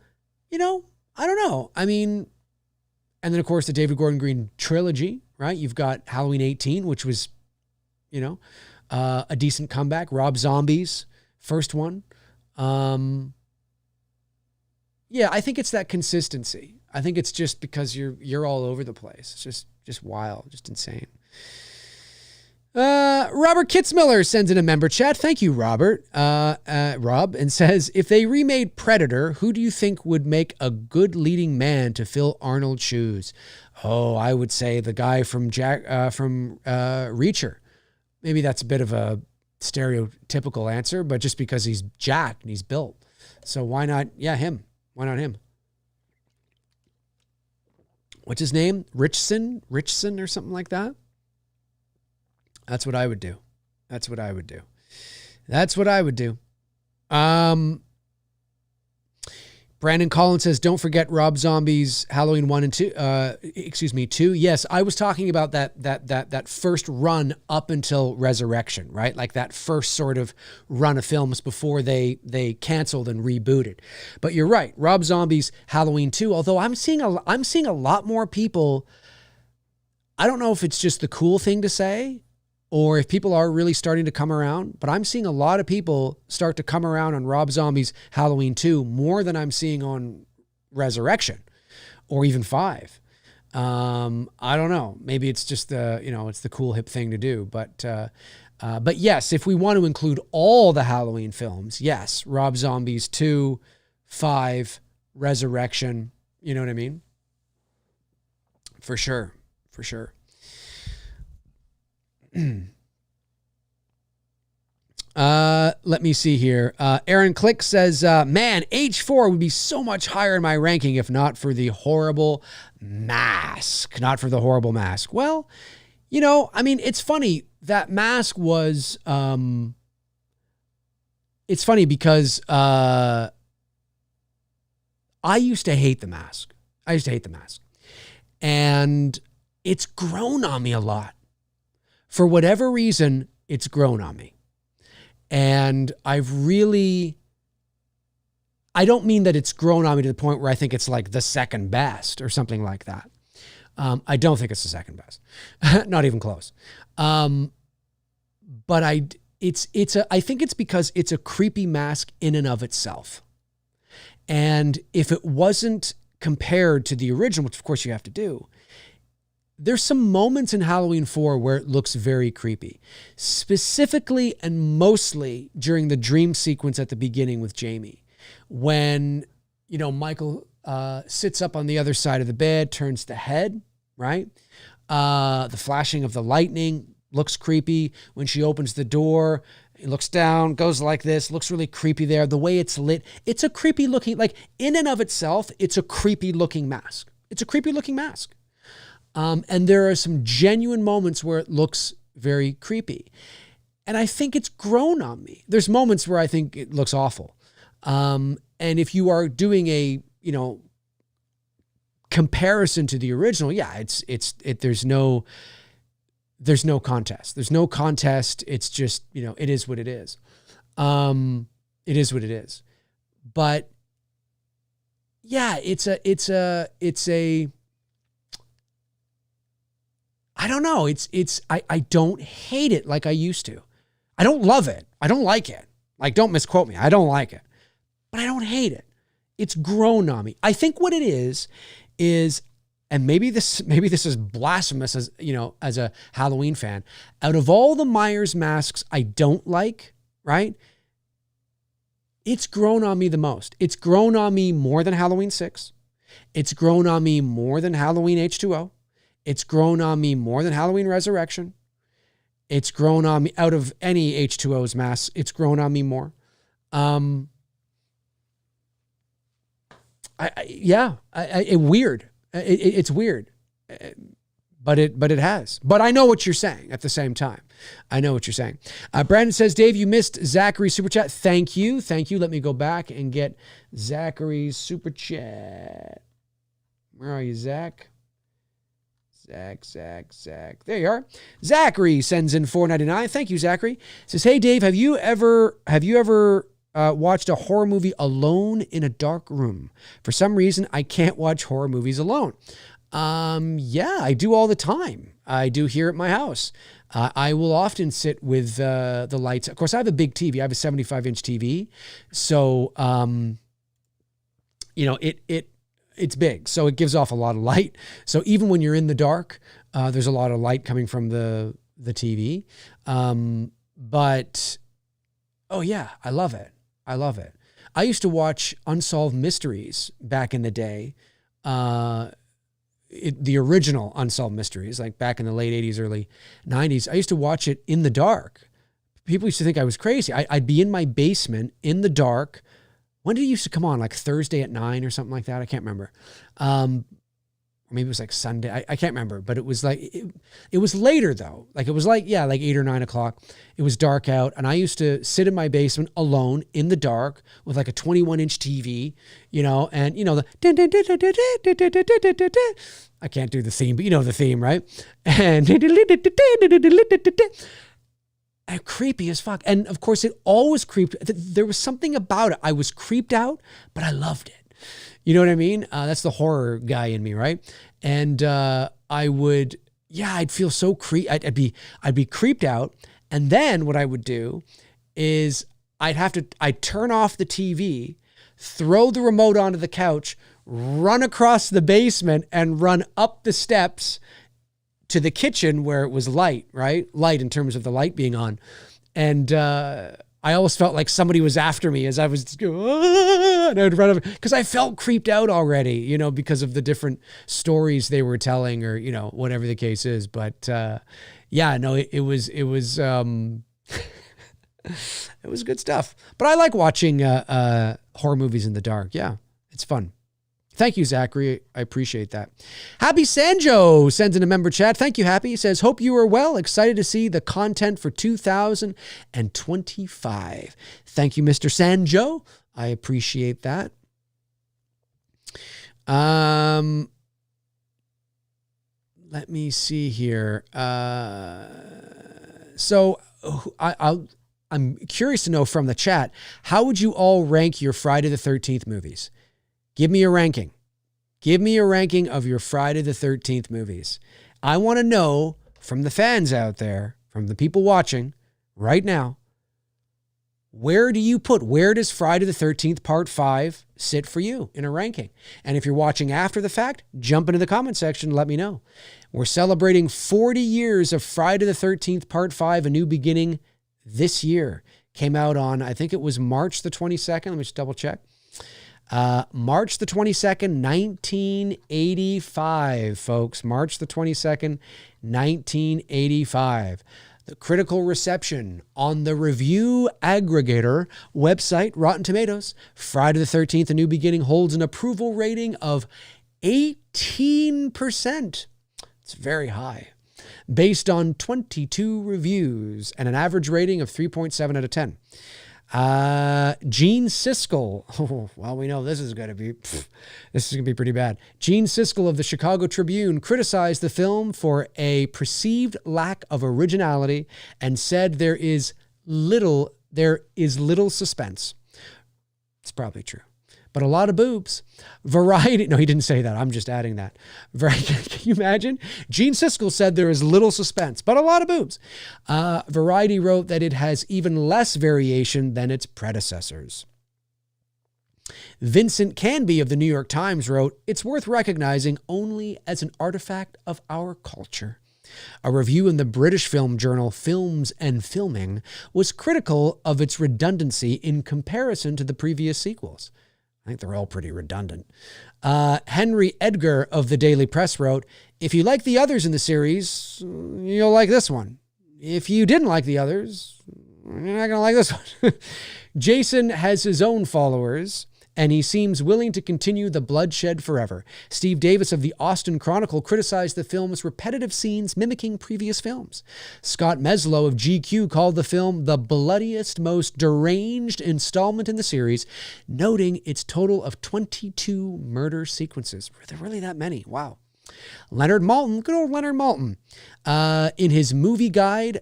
I don't know. I mean, and then of course the David Gordon Green trilogy, right? You've got Halloween 18, which was, a decent comeback. Rob Zombie's first one. Yeah, I think it's that consistency. I think it's just because you're all over the place. It's just wild, just insane. Robert Kitzmiller sends in a member chat. Thank you, Robert. Rob, and says, if they remade Predator, who do you think would make a good leading man to fill Arnold's shoes? Oh, I would say the guy from Reacher. Maybe that's a bit of a stereotypical answer, but just because he's jacked and he's built. So why not? Yeah, him. Why not him? what's his name? Richson or something like that. That's what I would do. That's what I would do. That's what I would do. Brandon Collins says, don't forget Rob Zombie's Halloween 1 and 2. 2. Yes, I was talking about that first run up until Resurrection, right? Like that first sort of run of films before they canceled and rebooted. But you're right, Rob Zombie's Halloween 2, although I'm seeing a lot more people. I don't know if it's just the cool thing to say or if people are really starting to come around, but I'm seeing a lot of people start to come around on Rob Zombie's Halloween 2 more than I'm seeing on Resurrection or even 5. I don't know. Maybe it's just it's the cool hip thing to do. But yes, if we want to include all the Halloween films, yes, Rob Zombie's 2, 5, Resurrection, you know what I mean? For sure. For sure. Let me see here. Aaron Click says, man, H4 would be so much higher in my ranking if not for the horrible mask. Not for the horrible mask. Well, it's funny. That mask was, it's funny because I used to hate the mask. And it's grown on me a lot. For whatever reason, it's grown on me. And I don't mean that it's grown on me to the point where I think it's like the second best or something like that. I don't think it's the second best. Not even close. But I think it's because it's a creepy mask in and of itself. And if it wasn't compared to the original, which of course you have to do, there's some moments in Halloween 4 where it looks very creepy, specifically and mostly during the dream sequence at the beginning with Jamie, when, Michael sits up on the other side of the bed, turns the head, right? The flashing of the lightning looks creepy. When she opens the door, it looks down, goes like this, looks really creepy there. The way it's lit, it's a creepy looking, like in and of itself, it's a creepy looking mask. And there are some genuine moments where it looks very creepy. And I think it's grown on me. There's moments where I think it looks awful. And if you are doing a, comparison to the original, yeah, there's no contest. There's no contest. It's just, it is what it is. It is what it is. But yeah, I don't know. I don't hate it like I used to. I don't love it. I don't like it. Like, don't misquote me. I don't like it, but I don't hate it. It's grown on me. I think what it is, and maybe this is blasphemous as a Halloween fan, out of all the Myers masks I don't like, right? It's grown on me the most. It's grown on me more than Halloween 6. It's grown on me more than Halloween H2O. It's grown on me more than Halloween Resurrection. It's grown on me out of any H2O's masks. It's grown on me more. Weird. It's weird, but it has. But I know what you're saying at the same time. I know what you're saying. Brandon says, Dave, you missed Zachary's super chat. Thank you. Let me go back and get Zachary's super chat. Where are you, Zach? Zach. There you are. Zachary sends in $4.99. Thank you, Zachary. Says, hey, Dave, have you ever watched a horror movie alone in a dark room? For some reason, I can't watch horror movies alone. Yeah, I do all the time. I do here at my house. I will often sit with the lights. Of course, I have a big TV. I have a 75-inch TV. So, it's big, so it gives off a lot of light. So even when you're in the dark, there's a lot of light coming from the TV. But, oh yeah, I love it. I used to watch Unsolved Mysteries back in the day. The original Unsolved Mysteries, like back in the late 80s, early 90s. I used to watch it in the dark. People used to think I was crazy. I'd be in my basement in the dark. When did it used to come on? Like Thursday at 9 or something like that? I can't remember. Or maybe it was like Sunday. I can't remember, but it was like, it was later though. Like it was like, yeah, like 8 or 9 o'clock. It was dark out. And I used to sit in my basement alone in the dark with like a 21-inch TV, you know, and you know, I can't do the theme, but you know the theme, right? And creepy as fuck. And of course it always creeped. There was something about it. I was creeped out, but I loved it. You know what I mean? That's the horror guy in me, right? And I'd feel so I'd be creeped out. And then what I would do is I'd turn off the TV, throw the remote onto the couch, run across the basement and run up the steps to the kitchen where it was light, right? Light in terms of the light being on. And, I always felt like somebody was after me as I was and I would run over because I felt creeped out already, you know, because of the different stories they were telling or, you know, whatever the case is. But yeah, no, it was it was good stuff. But I like watching horror movies in the dark. Yeah, it's fun. Thank you, Zachary. I appreciate that. Happy Sanjo sends in a member chat. Thank you, Happy. He says, hope you are well. Excited to see the content for 2025. Thank you, Mr. Sanjo. I appreciate that. Let me see here. So I'm curious to know from the chat, how would you all rank your Friday the 13th movies? Give me a ranking. Give me a ranking of your Friday the 13th movies. I want to know from the fans out there, from the people watching right now, where does Friday the 13th Part 5 sit for you in a ranking? And if you're watching after the fact, jump into the comment section and let me know. We're celebrating 40 years of Friday the 13th Part 5, A New Beginning this year. Came out on, I think it was March the 22nd. Let me just double check. March the 22nd, 1985, folks. March the 22nd, 1985. The critical reception on the review aggregator website, Rotten Tomatoes, Friday the 13th, A New Beginning holds an approval rating of 18%. It's very high. Based on 22 reviews and an average rating of 3.7 out of 10. Gene Siskel. Oh, well, we know this is going to be pretty bad. Gene Siskel of the Chicago Tribune criticized the film for a perceived lack of originality and said there is little suspense. It's probably true. But a lot of boobs. Variety. No, he didn't say that. I'm just adding that. Can you imagine? Gene Siskel said there is little suspense, but a lot of boobs. Variety wrote that it has even less variation than its predecessors. Vincent Canby of the New York Times wrote, it's worth recognizing only as an artifact of our culture. A review in the British film journal Films and Filming was critical of its redundancy in comparison to the previous sequels. I think they're all pretty redundant. Henry Edgar of the Daily Press wrote, if you like the others in the series, you'll like this one. If you didn't like the others, you're not going to like this one. Jason has his own followers, and he seems willing to continue the bloodshed forever. Steve Davis of the Austin Chronicle criticized the film's repetitive scenes mimicking previous films. Scott Meslow of GQ called the film the bloodiest, most deranged installment in the series, noting its total of 22 murder sequences. Were there really that many? Wow. Leonard Maltin, good old Leonard Maltin, in his movie guide,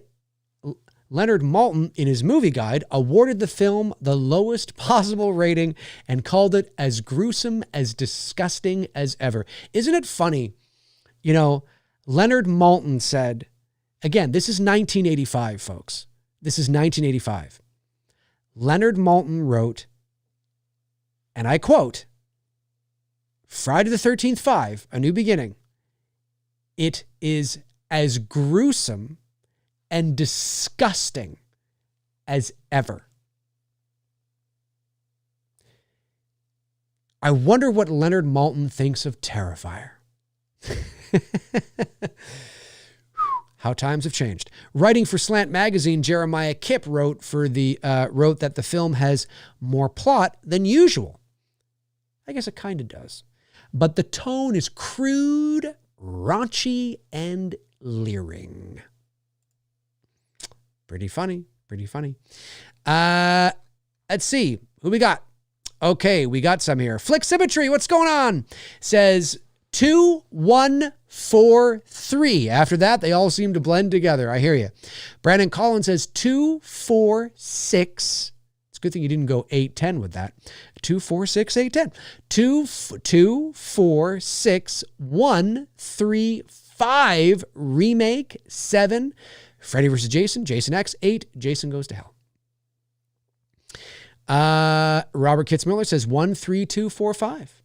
awarded the film the lowest possible rating and called it as gruesome, as disgusting as ever. Isn't it funny? You know, Leonard Maltin said, again, this is 1985, folks. This is 1985. Leonard Maltin wrote, and I quote, Friday the 13th 5, A New Beginning. It is as gruesome and disgusting as ever. I wonder what Leonard Maltin thinks of Terrifier. How times have changed. Writing for Slant Magazine, Jeremiah Kipp wrote that the film has more plot than usual. I guess it kind of does. but the tone is crude, raunchy, and leering. Pretty funny. Pretty funny. Let's see. Who we got? Okay, we got some here. Flick Symmetry, what's going on? Says 2, 1, 4, 3. After that, they all seem to blend together. I hear you. Brandon Collins says 2, 4, 6. It's a good thing you didn't go 8, 10 with that. 2, 4, 6, 8, 10. 2, 4, 6, 1, 3, 5. Remake 7. Freddy vs. Jason. Jason X 8. Jason Goes to Hell. Robert Kitzmiller says 1, 3, 2, 4, 5.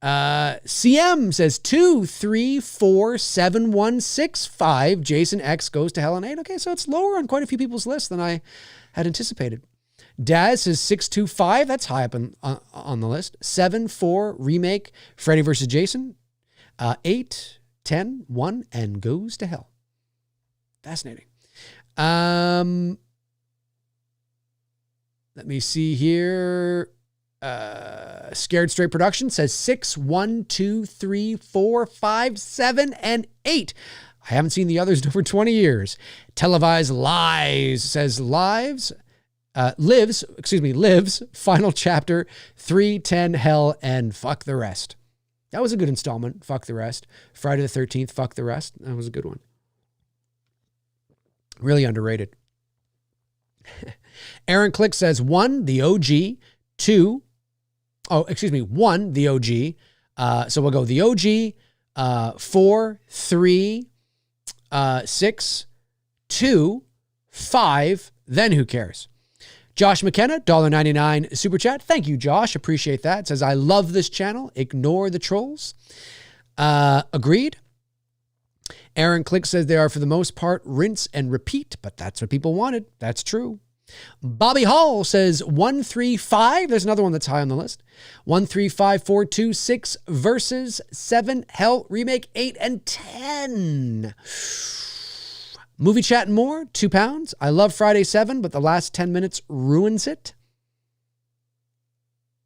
CM says 2, 3, 4, 7, 1, 6, 5. Jason X Goes to Hell and 8. Okay, so it's lower on quite a few people's lists than I had anticipated. Daz says 6, 2, 5. That's high up on the list. 7, 4, Remake, Freddy vs. Jason. 8, 10, 1, and Goes to Hell. Fascinating. Let me see here. Scared Straight Production says 6, 1, 2, 3, 4, 5, 7, and 8. I haven't seen the others in over 20 years. Televised Lies says Lives, Final Chapter, 3, 10, Hell, and Fuck the Rest. That was a good installment. Fuck the Rest. Friday the 13th, Fuck the Rest. That was a good one. Really underrated. Aaron Click says 1, the OG, 1, the OG. So we'll go the OG, 4, 3, 6, 2, 5, then Who Cares? Josh McKenna, $1.99 super chat. Thank you, Josh. Appreciate that. Says, I love this channel. Ignore the trolls. Agreed. Aaron Click says they are, for the most part, rinse and repeat, but that's what people wanted. That's true. Bobby Hall says 1, 3, 5. There's another one that's high on the list. 1, 3, 5, 4, 2, 6, Versus, 7, Hell, Remake, 8, and 10. Movie Chat and More, £2. I love Friday 7, but the last 10 minutes ruins it.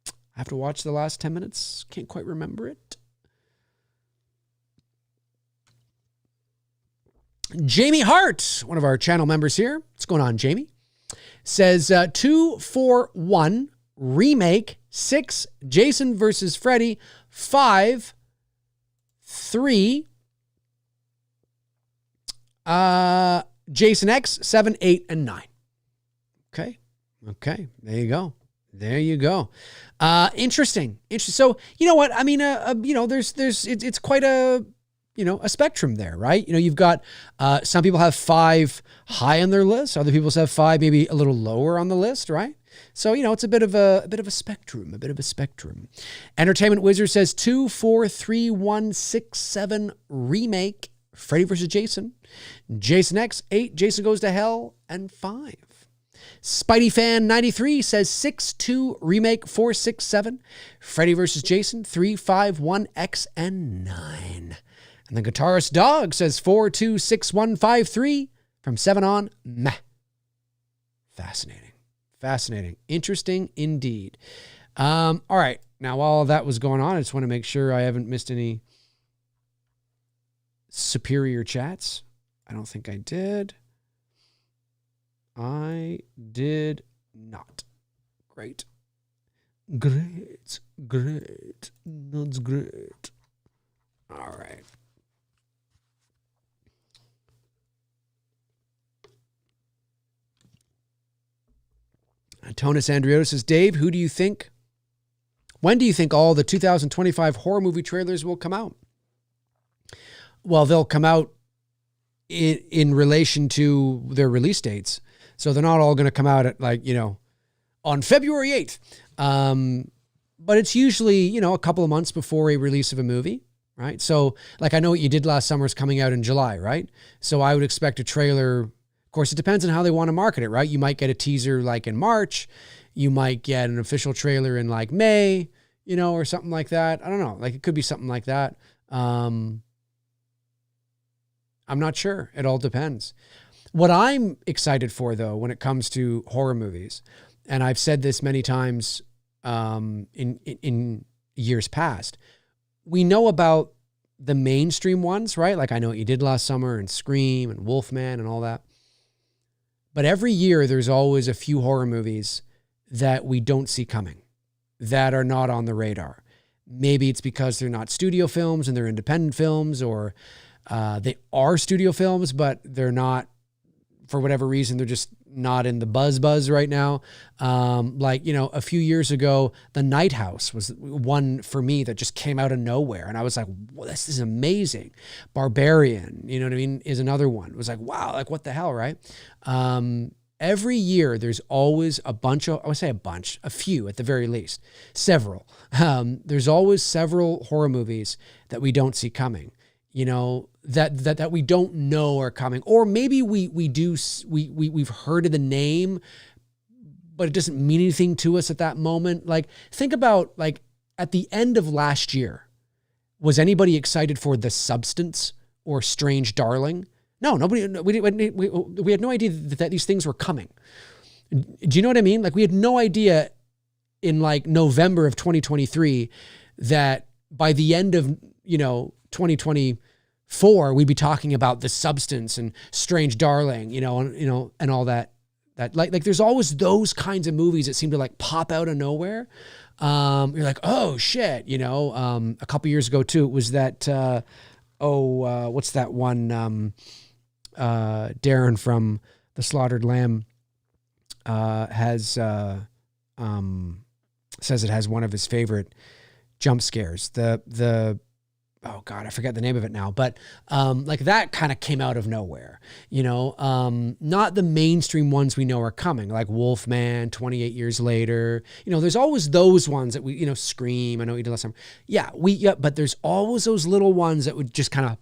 I have to watch the last 10 minutes. Can't quite remember it. Jamie Hart, one of our channel members here. What's going on, Jamie? Says 2, 4, 1, Remake, 6, Jason versus Freddy, 5, 3, Jason X, 7, 8, and 9. Okay. There you go. Interesting. So, you know what? I mean, it's quite a spectrum there, right? You've got, some people have 5 high on their list. Other people have 5 maybe a little lower on the list, right? So, it's a bit of a spectrum. Entertainment Wizard says 2, 4, 3, 1, 6, 7, Remake, Freddy vs. Jason, Jason X, 8, Jason Goes to Hell, and 5. Spidey Fan 93 says 6, 2, Remake, 4, 6, 7, Freddy vs. Jason, 3, 5, 1, X, and 9. And the Guitarist Dog says 4, 2, 6, 1, 5, 3. From 7 on, meh. Fascinating. Interesting indeed. All right. Now, while all that was going on, I just want to make sure I haven't missed any superior chats. I don't think I did. I did not. Great. That's great. All right. Antonis Andriotis says, Dave, when do you think all the 2025 horror movie trailers will come out? Well, they'll come out in relation to their release dates. So they're not all going to come out at on February 8th. But it's usually, a couple of months before a release of a movie, right? So I know What You Did Last Summer is coming out in July, right? So I would expect a trailer. Of course, it depends on how they want to market it, right? You might get a teaser in March. You might get an official trailer in May, or something like that. I don't know. It could be something like that. I'm not sure. It all depends. What I'm excited for, though, when it comes to horror movies, and I've said this many times in years past. We know about the mainstream ones, right? Like I Know What You Did Last Summer and Scream and Wolfman and all that. But every year there's always a few horror movies that we don't see coming, that are not on the radar. Maybe it's because they're not studio films and they're independent films, or they are studio films, but they're not, for whatever reason, they're just not in the buzz right now. Like, you know, a few years ago, The Night House was one for me that just came out of nowhere. And I was like, well, this is amazing. Barbarian, you know what I mean, is another one. It was like, wow, like what the hell, right? Every year, there's always a bunch of, I would say a few at the very least, several. There's always several horror movies that we don't see coming, you know, that we don't know are coming. Or maybe we've heard of the name, but it doesn't mean anything to us at that moment. Like, think about, like, at the end of last year, was anybody excited for The Substance or Strange Darling? No, nobody. We had no idea that these things were coming. Do you know what I mean? Like, we had no idea in like November of 2023 that by the end of, you know, 2024 we'd be talking about The Substance and Strange Darling, you know, and all that. That like there's always those kinds of movies that seem to like pop out of nowhere. You're like, oh shit, you know. A couple years ago too, it was that. What's that one? Darren from The Slaughtered Lamb says it has one of his favorite jump scares. Oh God, I forget the name of it now, but like that kind of came out of nowhere, you know. Not the mainstream ones we know are coming, like Wolfman, 28 Years Later. You know, there's always those ones that we, you know, Scream, I Know What You Did Last Summer. Yeah, but there's always those little ones that would just kind of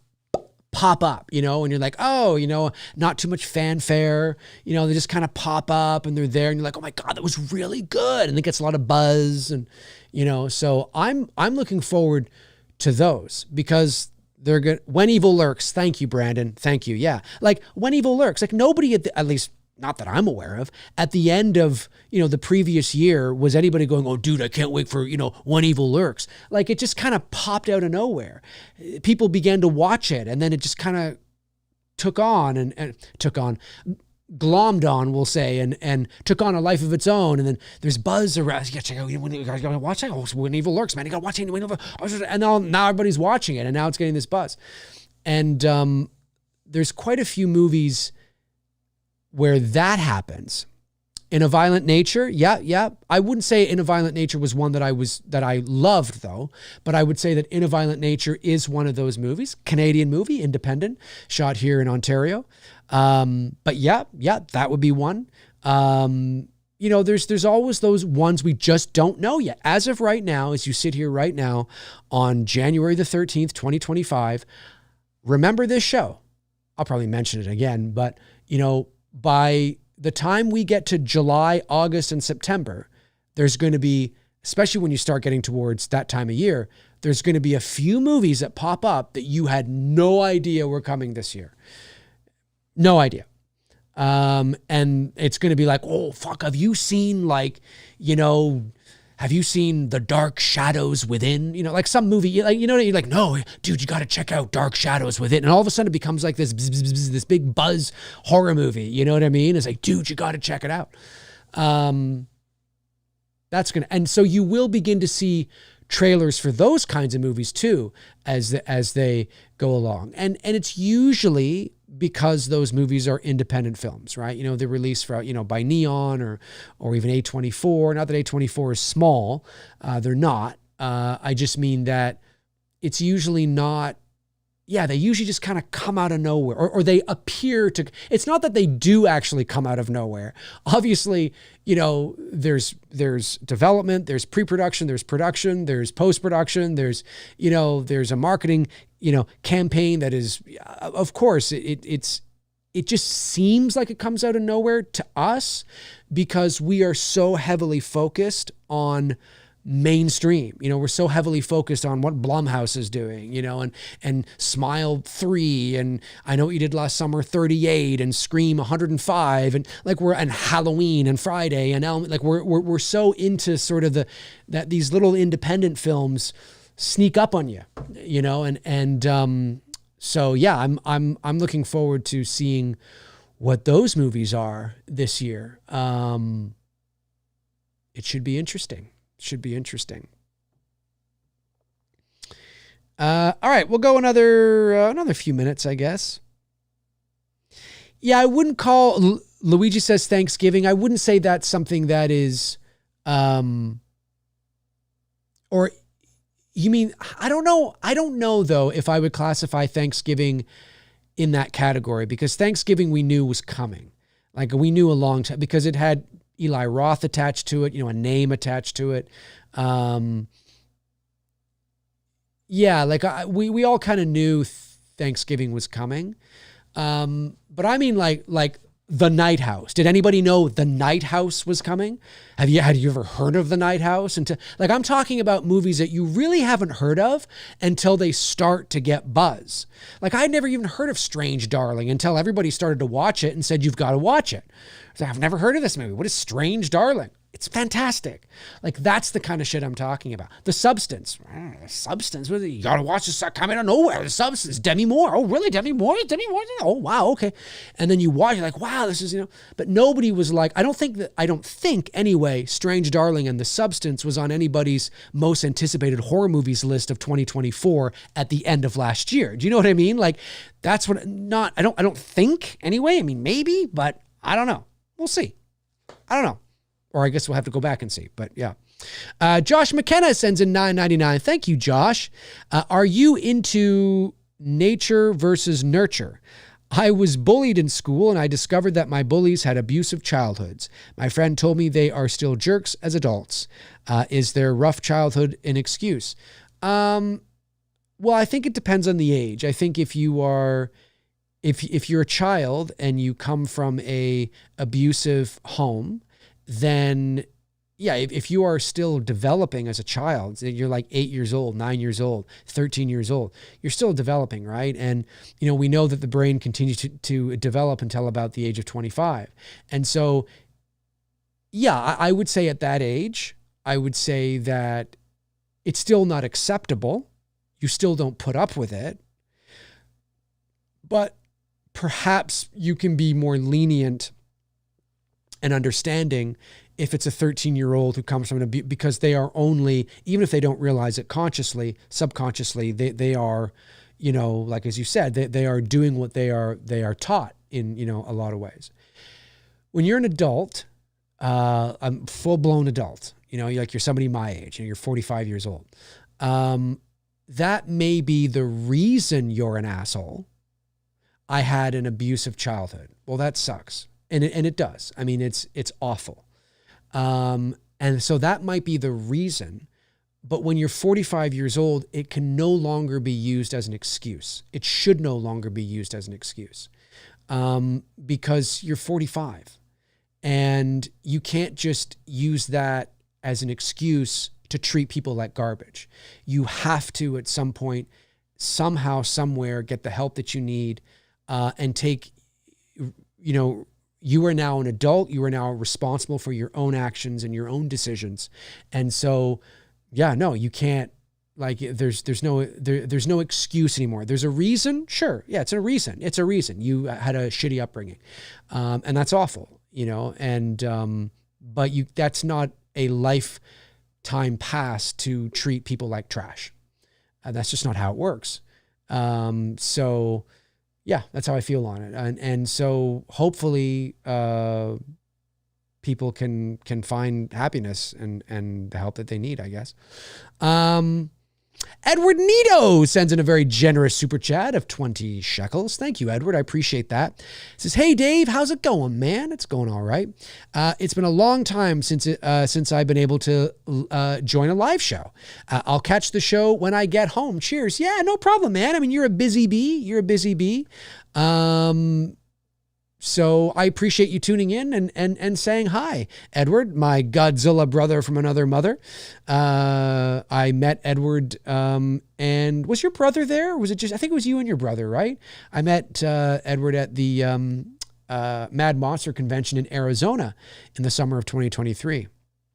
pop up, you know, and you're like, oh, you know, not too much fanfare, you know, they just kind of pop up and they're there and you're like, oh my God, that was really good. And it gets a lot of buzz, and, you know, so I'm looking forward to those because they're good. When Evil Lurks. Thank you, Brandon. Thank you. Yeah. Like When Evil Lurks, like nobody at least not that I'm aware of, at the end of, you know, the previous year was anybody going, oh dude, I can't wait for, you know, When Evil Lurks. Like it just kind of popped out of nowhere. People began to watch it and then it just kind of glommed on, we'll say, and took on a life of its own. And then there's buzz around. You gotta check out, you guys gotta watch that. Oh, When Evil Lurks, man. You gotta watch it. And now everybody's watching it and now it's getting this buzz. And there's quite a few movies where that happens. In a Violent Nature, yeah. I wouldn't say In a Violent Nature was one that I loved though, but I would say that In a Violent Nature is one of those movies. Canadian movie, independent, shot here in Ontario. But yeah, that would be one. You know, there's always those ones we just don't know yet. As of right now, as you sit here right now on January the 13th, 2025, remember this show. I'll probably mention it again, but you know, by the time we get to July, August, and September, there's going to be, especially when you start getting towards that time of year, there's going to be a few movies that pop up that you had no idea were coming this year. No idea. And it's going to be like, oh, fuck, have you seen The Dark Shadows Within? You know, like some movie, like, you know, you're like, no, dude, you got to check out Dark Shadows Within. And all of a sudden it becomes like this, this big buzz horror movie. You know what I mean? It's like, dude, you got to check it out. And so you will begin to see trailers for those kinds of movies too, as they go along. And it's usually because those movies are independent films, right? You know, they're released for, you know, by Neon or even A24. Not that A24 is small. They're not. I just mean that it's usually not, they usually just kind of come out of nowhere or they appear to, it's not that they do actually come out of nowhere. Obviously, you know, there's development, there's pre-production, there's production, there's post-production, there's a marketing, campaign that is, of course, it just seems like it comes out of nowhere to us because we are so heavily focused on mainstream. We're so heavily focused on what Blumhouse is doing, and Smile 3, and I Know What You Did Last Summer 38, and Scream 105, and and Halloween and Friday, and we're so into sort of that these little independent films sneak up on you, so yeah, I'm looking forward to seeing what those movies are this year. It should be interesting. All right, we'll go another few minutes, I guess. Yeah, I wouldn't call, Luigi says Thanksgiving. I wouldn't say that's something that is, or you mean, I don't know though, if I would classify Thanksgiving in that category, because Thanksgiving we knew was coming. We knew a long time, because it had Eli Roth attached to it, a name attached to it. Yeah, we all kind of knew Thanksgiving was coming. But I mean like The Night House. Did anybody know The Night House was coming? Had you ever heard of The Night House? I'm talking about movies that you really haven't heard of until they start to get buzz. I'd never even heard of Strange Darling until everybody started to watch it and said, you've got to watch it. I've never heard of this movie. What is Strange Darling? It's fantastic. That's the kind of shit I'm talking about. The Substance. The Substance. You got to watch this coming out of nowhere. The Substance. Demi Moore. Oh, really? Demi Moore? Oh, wow. Okay. And then you watch, you're like, wow, this is, but nobody was like, I don't think anyway, Strange Darling and The Substance was on anybody's most anticipated horror movies list of 2024 at the end of last year. Do you know what I mean? That's what, I don't think anyway. I mean, maybe, but I don't know. We'll see. I don't know. Or I guess we'll have to go back and see. But yeah. Josh McKenna sends in $9.99. Thank you, Josh. Are you into nature versus nurture? I was bullied in school, and I discovered that my bullies had abusive childhoods. My friend told me they are still jerks as adults. Is their rough childhood an excuse? Well, I think it depends on the age. I think if you're a child and you come from a abusive home, then yeah, if you are still developing as a child, you're 8 years old, 9 years old, 13 years old, you're still developing, right? And, we know that the brain continues to develop until about the age of 25. And so, yeah, I would say at that age, I would say that it's still not acceptable. You still don't put up with it. But perhaps you can be more lenient and understanding if it's a 13-year-old who comes from an abuse, because they are only, even if they don't realize it consciously, subconsciously, they are, as you said, they are doing what they are taught in, a lot of ways. When you're an adult, a full-blown adult, you're somebody my age, you're 45 years old. That may be the reason you're an asshole. I had an abusive childhood. Well, that sucks. And it does. I mean, it's awful. And so that might be the reason. But when you're 45 years old, it can no longer be used as an excuse. It should no longer be used as an excuse, because you're 45. And you can't just use that as an excuse to treat people like garbage. You have to, at some point, somehow, somewhere, get the help that you need, and take, you are now an adult. You are now responsible for your own actions and your own decisions. And so, yeah, no, you can't, there's no excuse anymore. There's a reason. Sure. Yeah, it's a reason. It's a reason. You had a shitty upbringing. And that's awful, and, but that's not a lifetime pass to treat people like trash. That's just not how it works. So yeah, that's how I feel on it. And so hopefully, people can find happiness and the help that they need, I guess. Edward Nito sends in a very generous super chat of 20 shekels. Thank you, Edward. I appreciate that. Says, hey, Dave, how's it going, man? It's going all right. It's been a long time since I've been able to join a live show. I'll catch the show when I get home. Cheers. Yeah, no problem, man. I mean, you're a busy bee. So I appreciate you tuning in and saying hi. Edward, my Godzilla brother from another mother. I met Edward, and was your brother there? Or was it just, I think it was you and your brother, right? I met Edward at the Mad Monster Convention in Arizona in the summer of 2023.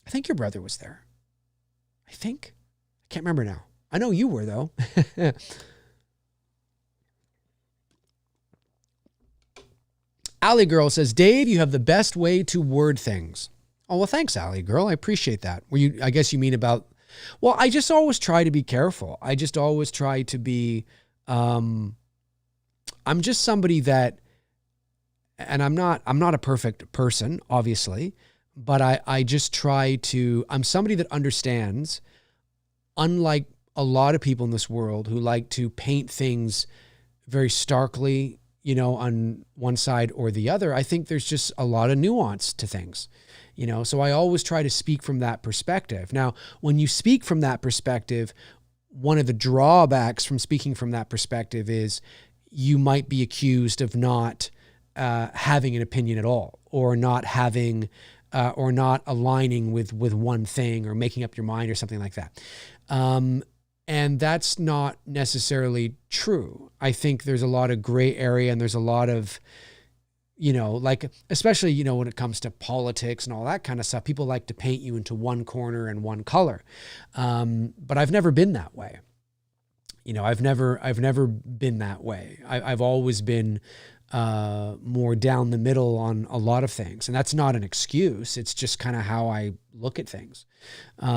I think your brother was there. I think. I can't remember now. I know you were, though. Alley Girl says, Dave, you have the best way to word things. Oh, well, thanks, Alley Girl. I appreciate that. I guess you mean about, well, I just always try to be careful. I just always try to be, I'm just somebody that, and I'm not a perfect person, obviously, but I just try to, I'm somebody that understands, unlike a lot of people in this world who like to paint things very starkly, on one side or the other. I think there's just a lot of nuance to things, so I always try to speak from that perspective. Now, when you speak from that perspective, one of the drawbacks from speaking from that perspective is you might be accused of not having an opinion at all, or not having, or not aligning with one thing, or making up your mind or something like that. And that's not necessarily true. I think there's a lot of gray area, and there's a lot of, especially, when it comes to politics and all that kind of stuff, people like to paint you into one corner and one color. But I've never been that way. I've never been that way. I've always been more down the middle on a lot of things. And that's not an excuse. It's just kind of how I look at things. But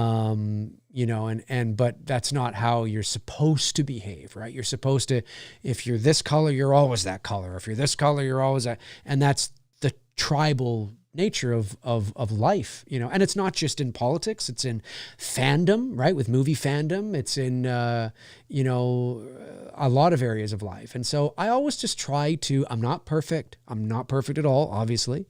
that's not how you're supposed to behave, right? You're supposed to, if you're this color, you're always that color. If you're this color, you're always that. And that's the tribal nature of life, and it's not just in politics, it's in fandom, right? With movie fandom, it's in, a lot of areas of life. And so I always just try to, I'm not perfect at all, obviously,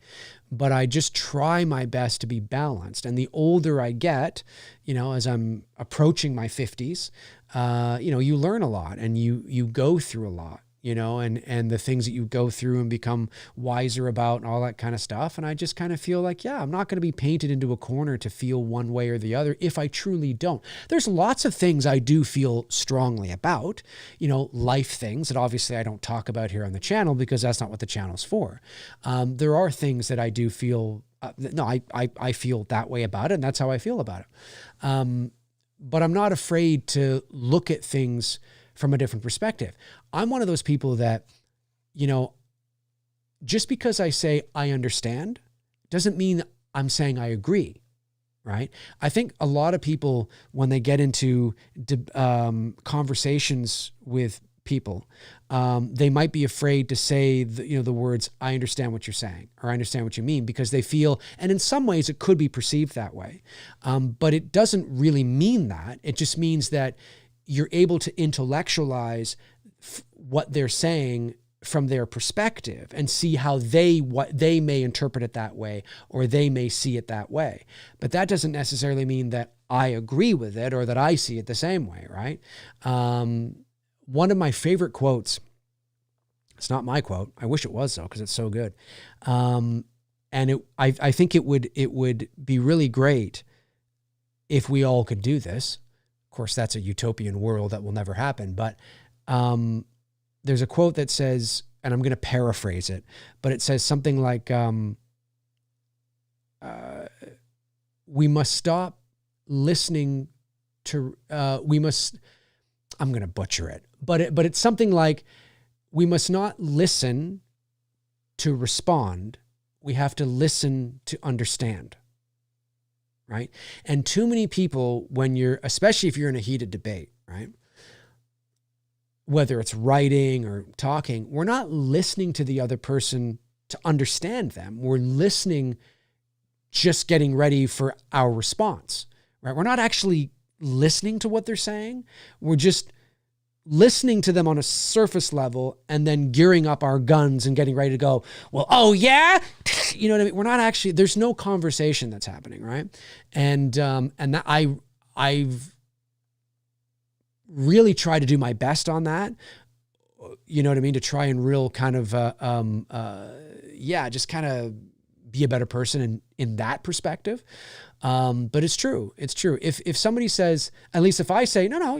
but I just try my best to be balanced. And the older I get, as I'm approaching my 50s, you learn a lot, and you go through a lot, and the things that you go through and become wiser about and all that kind of stuff. And I just kind of feel like, I'm not going to be painted into a corner to feel one way or the other if I truly don't. There's lots of things I do feel strongly about, life things that obviously I don't talk about here on the channel because that's not what the channel's for. There are things that I do feel, I feel that way about it, and that's how I feel about it. But I'm not afraid to look at things from a different perspective. I'm one of those people that, just because I say I understand doesn't mean I'm saying I agree, right? I think a lot of people, when they get into conversations with people, they might be afraid to say the words, I understand what you're saying, or I understand what you mean, because they feel, and in some ways it could be perceived that way. But it doesn't really mean that. It just means that you're able to intellectualize what they're saying from their perspective and see how what they may interpret it that way, or they may see it that way. But that doesn't necessarily mean that I agree with it or that I see it the same way, right? One of my favorite quotes, it's not my quote. I wish it was though, because it's so good. And I think it would be really great if we all could do this. Of course, that's a utopian world that will never happen. But there's a quote that says, and I'm going to paraphrase it, but it says something like, we must stop listening to, I'm going to butcher it, but it's something like, we must not listen to respond. We have to listen to understand. Right? And too many people, especially if you're in a heated debate, right? Whether it's writing or talking, we're not listening to the other person to understand them. We're listening, just getting ready for our response, right? We're not actually listening to what they're saying. We're just listening to them on a surface level and then gearing up our guns and getting ready to go, well, oh yeah. You know what I mean? We're not actually, there's no conversation that's happening. Right. And that I've really tried to do my best on that, you know what I mean? To try and real kind of, just kind of be a better person in that perspective. But it's true. It's true. If somebody says, at least if I say, no,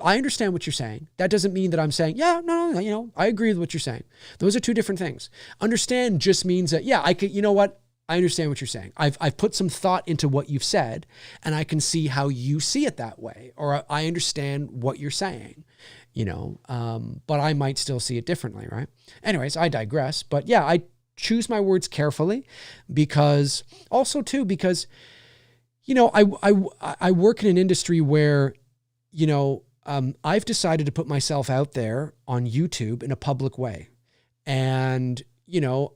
I understand what you're saying. That doesn't mean that I'm saying, no, I agree with what you're saying. Those are two different things. Understand just means that, I could, I understand what you're saying. I've put some thought into what you've said, and I can see how you see it that way, or I understand what you're saying, but I might still see it differently, right? Anyways, I digress. But I choose my words carefully because I work in an industry where, I've decided to put myself out there on YouTube in a public way. And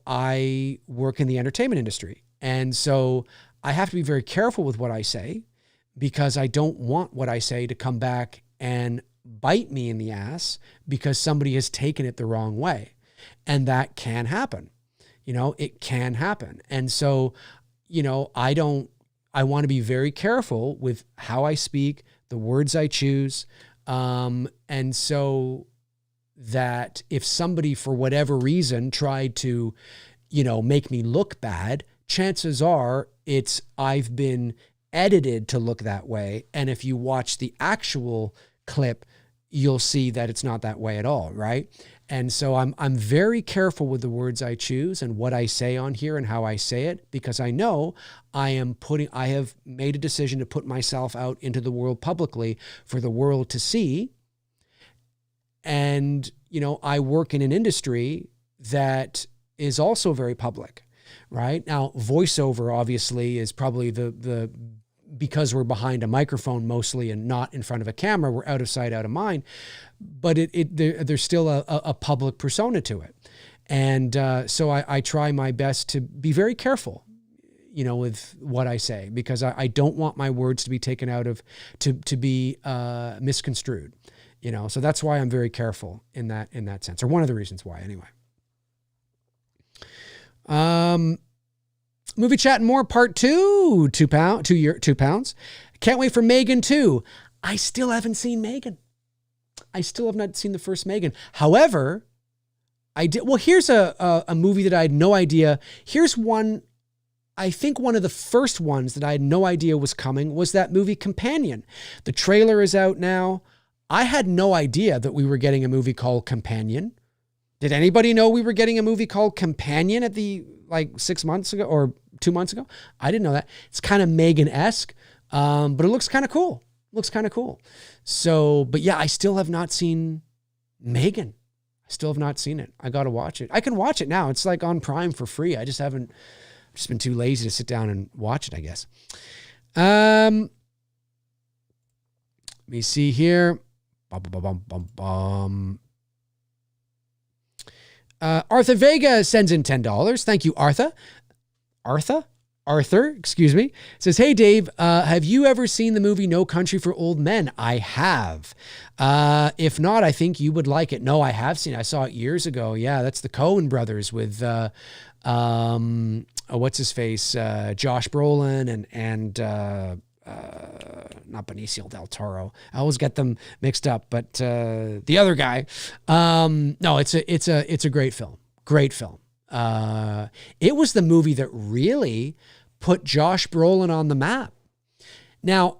I work in the entertainment industry. And so I have to be very careful with what I say because I don't want what I say to come back and bite me in the ass because somebody has taken it the wrong way. And that can happen. It can happen. And so, I want to be very careful with how I speak, the words I choose. And so that if somebody, for whatever reason, tried to, make me look bad, chances are I've been edited to look that way. And if you watch the actual clip, you'll see that it's not that way at all, right? And so I'm very careful with the words I choose and what I say on here and how I say it, because I know I have made a decision to put myself out into the world publicly for the world to see. And, I work in an industry that is also very public, right? Now, voiceover obviously is probably because we're behind a microphone mostly and not in front of a camera, we're out of sight, out of mind, but there's still a public persona to it. And so I try my best to be very careful, with what I say, because I don't want my words to be taken out of, to be misconstrued, so that's why I'm very careful in that sense, or one of the reasons why anyway. Movie chat and more, part 2, £2. Can't wait for Megan 2. I still haven't seen Megan. I still have not seen the first Megan. However, I did. Well, here's a movie that I had no idea. Here's one. I think one of the first ones that I had no idea was coming was that movie Companion. The trailer is out now. I had no idea that we were getting a movie called Companion. Did anybody know we were getting a movie called Companion at 6 months ago or 2 months ago? I didn't know that. It's kind of Megan-esque, but it looks kind of cool. So, but I still have not seen Megan. I still have not seen it. I got to watch it. I can watch it now. It's on Prime for free. I just haven't, been too lazy to sit down and watch it, I guess. Let me see here. Arthur Vega sends in $10. Thank you, Arthur, excuse me. Says, hey, Dave, have you ever seen the movie No Country for Old Men? I have. If not, I think you would like it. No, I have seen it. I saw it years ago. Yeah, that's the Coen brothers with, what's his face? Josh Brolin and not Benicio del Toro. I always get them mixed up, but the other guy. No, it's a great film. Great film. It was the movie that really put Josh Brolin on the map. Now,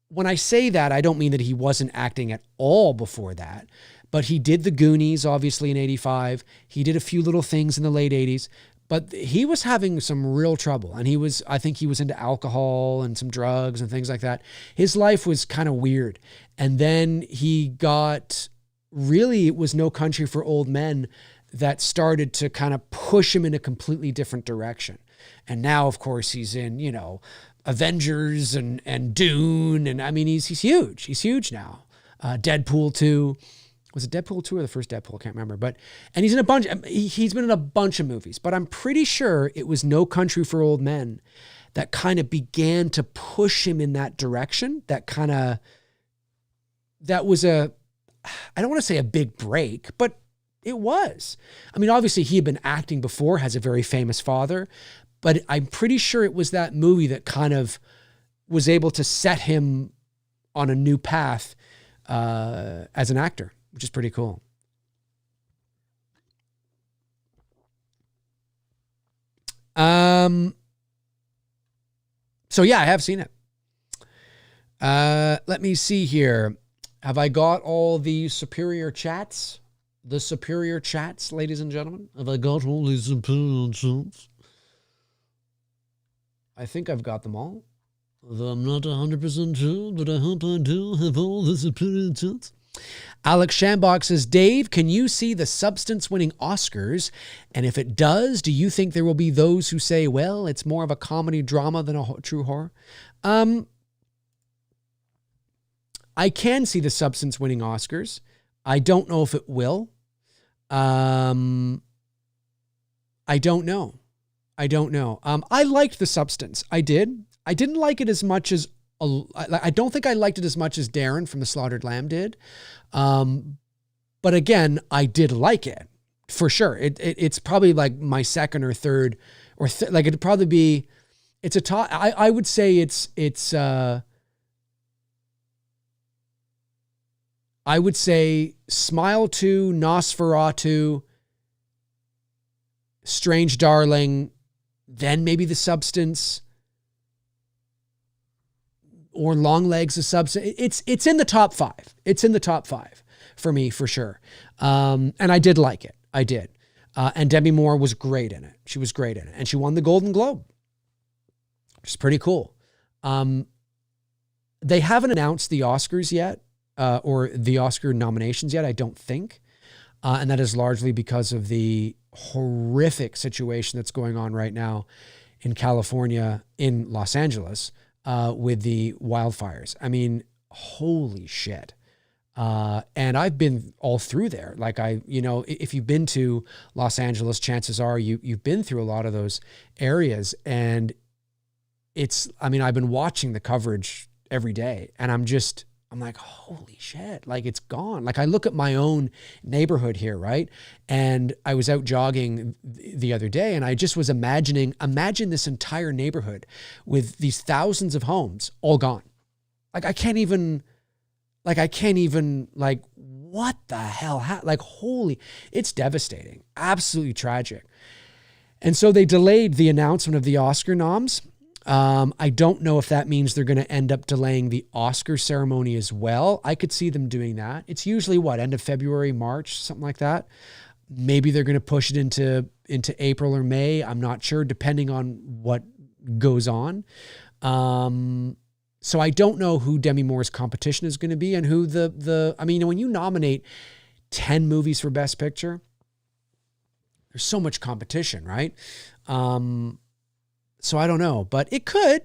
when I say that, I don't mean that he wasn't acting at all before that, but he did The Goonies, obviously, in 85. He did a few little things in the late 80s. But he was having some real trouble, and I think he was into alcohol and some drugs and things like that. His life was kind of weird. And then it was No Country for Old Men that started to kind of push him in a completely different direction. And now, of course, he's in, Avengers and Dune. And I mean, he's huge. He's huge now. Deadpool 2. Was it Deadpool 2 or the first Deadpool? I can't remember. And he's been in a bunch of movies, but I'm pretty sure it was No Country for Old Men that kind of began to push him in that direction. That was I don't want to say a big break, but it was. I mean, obviously he had been acting before, has a very famous father, but I'm pretty sure it was that movie that kind of was able to set him on a new path as an actor, which is pretty cool. So yeah, I have seen it. Let me see here. Have I got all the superior chats? The superior chats, ladies and gentlemen? Have I got all the superior chats? I think I've got them all. Although I'm not 100% sure, but I hope I do have all the superior chats. Alex Shambach says, Dave, can you see the substance-winning Oscars? And if it does, do you think there will be those who say, well, it's more of a comedy drama than a true horror? I can see the substance-winning Oscars. I don't know if it will. I don't know. I liked The Substance. I did. I didn't like it as much as... I don't think I liked it as much as Darren from The Slaughtered Lamb did. But again, I did like it. For sure. It's probably like my second or third... like it'd probably be... It's a top... I would say it's I would say Smile 2, Nosferatu, Strange Darling, then maybe The Substance, or Long Legs, The Substance. It's in the top 5. It's in the top 5 for me, for sure. And I did like it. I did. And Demi Moore was great in it. She was great in it. And she won the Golden Globe, which is pretty cool. They haven't announced the Oscars yet. Or the Oscar nominations yet, I don't think. And that is largely because of the horrific situation that's going on right now in California, in Los Angeles, with the wildfires. I mean, holy shit. And I've been all through there. Like if you've been to Los Angeles, chances are you've been through a lot of those areas. And I've been watching the coverage every day, and I'm like, holy shit, like it's gone. Like I look at my own neighborhood here, right? And I was out jogging the other day, and I just was imagine this entire neighborhood with these thousands of homes all gone. Like I can't even, what the hell? It's devastating, absolutely tragic. And so they delayed the announcement of the Oscar noms. I don't know if that means they're going to end up delaying the Oscar ceremony as well. I could see them doing that. It's usually end of February, March, something like that. Maybe they're going to push it into April or May. I'm not sure, depending on what goes on. So I don't know who Demi Moore's competition is going to be, and who when you nominate 10 movies for Best Picture, there's so much competition, right? So I don't know, but it could.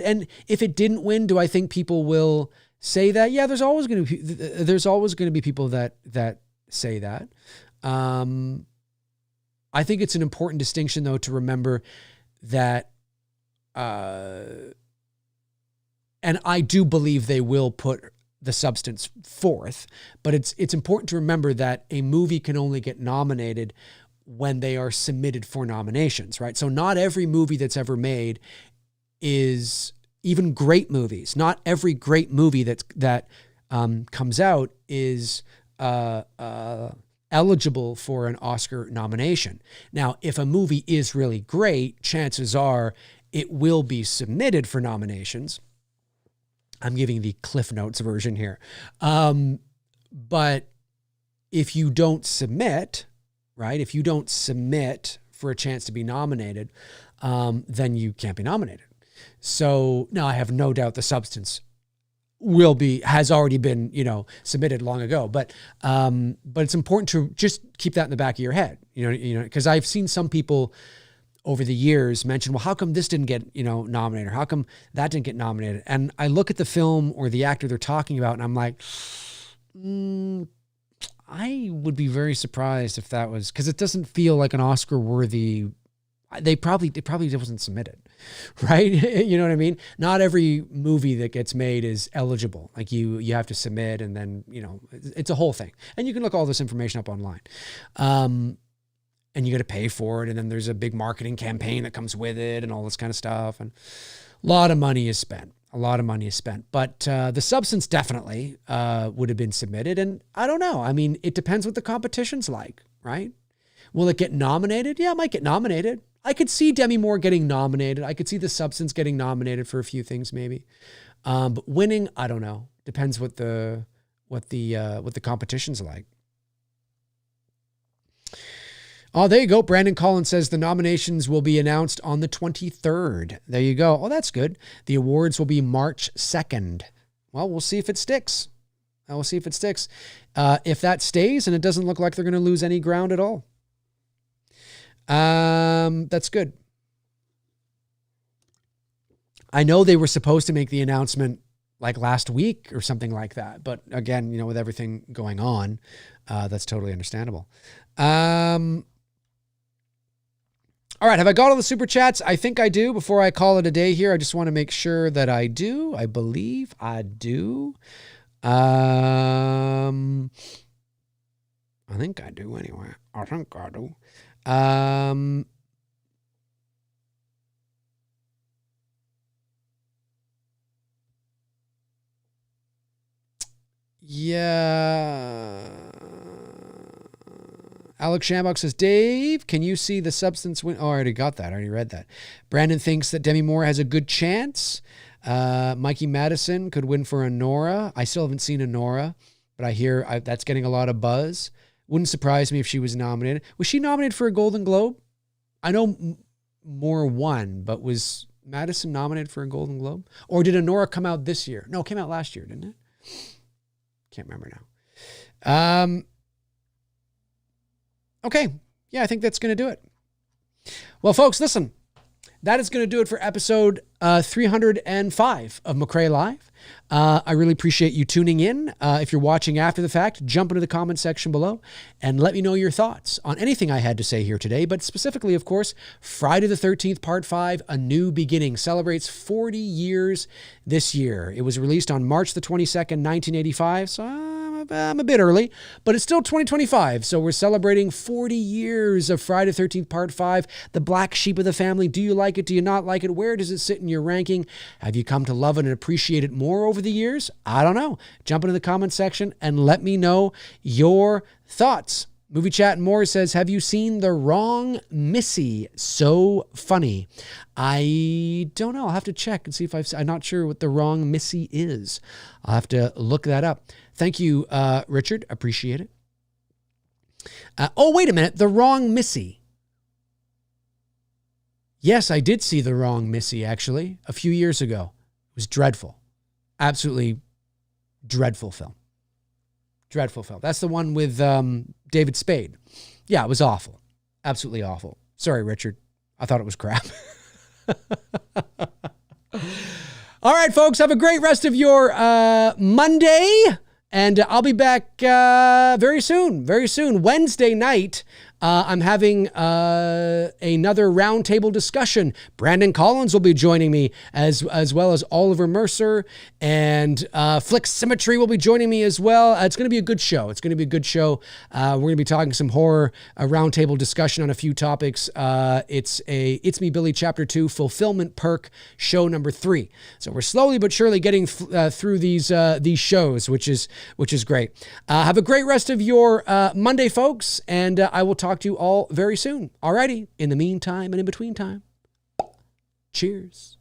And if it didn't win, do I think people will say that? Yeah, there's always going to be people that say that. I think it's an important distinction, though, to remember that, and I do believe they will put The Substance forth, but it's important to remember that a movie can only get nominated when they are submitted for nominations, right? So not every movie that's ever made is, even great movies, not every great movie that comes out is eligible for an Oscar nomination. Now, if a movie is really great, chances are it will be submitted for nominations. I'm giving the Cliff Notes version here. But if you don't submit, right? If you don't submit for a chance to be nominated, then you can't be nominated. So now I have no doubt The Substance has already been, submitted long ago. But it's important to just keep that in the back of your head, because I've seen some people over the years mention, well, how come this didn't get, nominated? Or how come that didn't get nominated? And I look at the film or the actor they're talking about, and I'm like, I would be very surprised if that was, because it doesn't feel like an Oscar worthy. It probably wasn't submitted, right? You know what I mean? Not every movie that gets made is eligible. Like you have to submit, and then, it's a whole thing. And you can look all this information up online. And you got to pay for it. And then there's a big marketing campaign that comes with it and all this kind of stuff. And a lot of money is spent. But The Substance definitely would have been submitted. And I don't know. It depends what the competition's like, right? Will it get nominated? Yeah, it might get nominated. I could see Demi Moore getting nominated. I could see The Substance getting nominated for a few things maybe. But winning, I don't know. Depends what the competition's like. Oh, there you go. Brandon Collins says the nominations will be announced on the 23rd. There you go. Oh, that's good. The awards will be March 2nd. Well, we'll see if it sticks. We'll see if it sticks. If that stays, and it doesn't look like they're going to lose any ground at all. That's good. I know they were supposed to make the announcement like last week or something like that. But again, with everything going on, that's totally understandable. All right. Have I got all the super chats? I think I do. Before I call it a day here, I just want to make sure that I do. I believe I do. I think I do anyway. I think I do. Yeah. Alex Shambach says, Dave, can you see The Substance win? Oh, I already got that. I already read that. Brandon thinks that Demi Moore has a good chance. Mikey Madison could win for Honora. I still haven't seen Honora, but I hear that's getting a lot of buzz. Wouldn't surprise me if she was nominated. Was she nominated for a Golden Globe? I know Moore won, but was Madison nominated for a Golden Globe? Or did Honora come out this year? No, it came out last year, didn't it? Can't remember now. Okay. Yeah, I think that's going to do it. Well, folks, listen. That is going to do it for episode 305 of McRae Live. I really appreciate you tuning in. If you're watching after the fact, jump into the comment section below and let me know your thoughts on anything I had to say here today. But specifically, of course, Friday the 13th, Part 5, A New Beginning, celebrates 40 years this year. It was released on March the 22nd, 1985. So I'm a bit early, but it's still 2025. So we're celebrating 40 years of Friday the 13th, Part 5, the black sheep of the family. Do you like it? Do you not like it? Where does it sit in your ranking? Have you come to love it and appreciate it more over the years? I don't know. Jump into the comment section and let me know your thoughts. Movie Chat and More says, have you seen The Wrong Missy? So funny. I don't know. I'll have to check and see if I'm not sure what The Wrong Missy is. I'll have to look that up. Thank you, Richard. Appreciate it. Oh, wait a minute. The Wrong Missy. Yes, I did see The Wrong Missy, actually, a few years ago. It was dreadful. Absolutely dreadful film. Dreadful film. That's the one with David Spade. Yeah, it was awful. Absolutely awful. Sorry, Richard. I thought it was crap. All right, folks. Have a great rest of your Monday. And I'll be back very soon. Very soon. Wednesday night, I'm having another roundtable discussion. Brandon Collins will be joining me as well as Oliver Mercer, and Flick Symmetry will be joining me as well. It's going to be a good show. It's going to be a good show. We're going to be talking some horror, a roundtable discussion on a few topics. It's Me Billy Chapter 2 Fulfillment Perk show number 3. So we're slowly but surely getting through these shows, which is great. Have a great rest of your Monday, folks, and I will talk to you all very soon. Alrighty. In the meantime and in between time, cheers.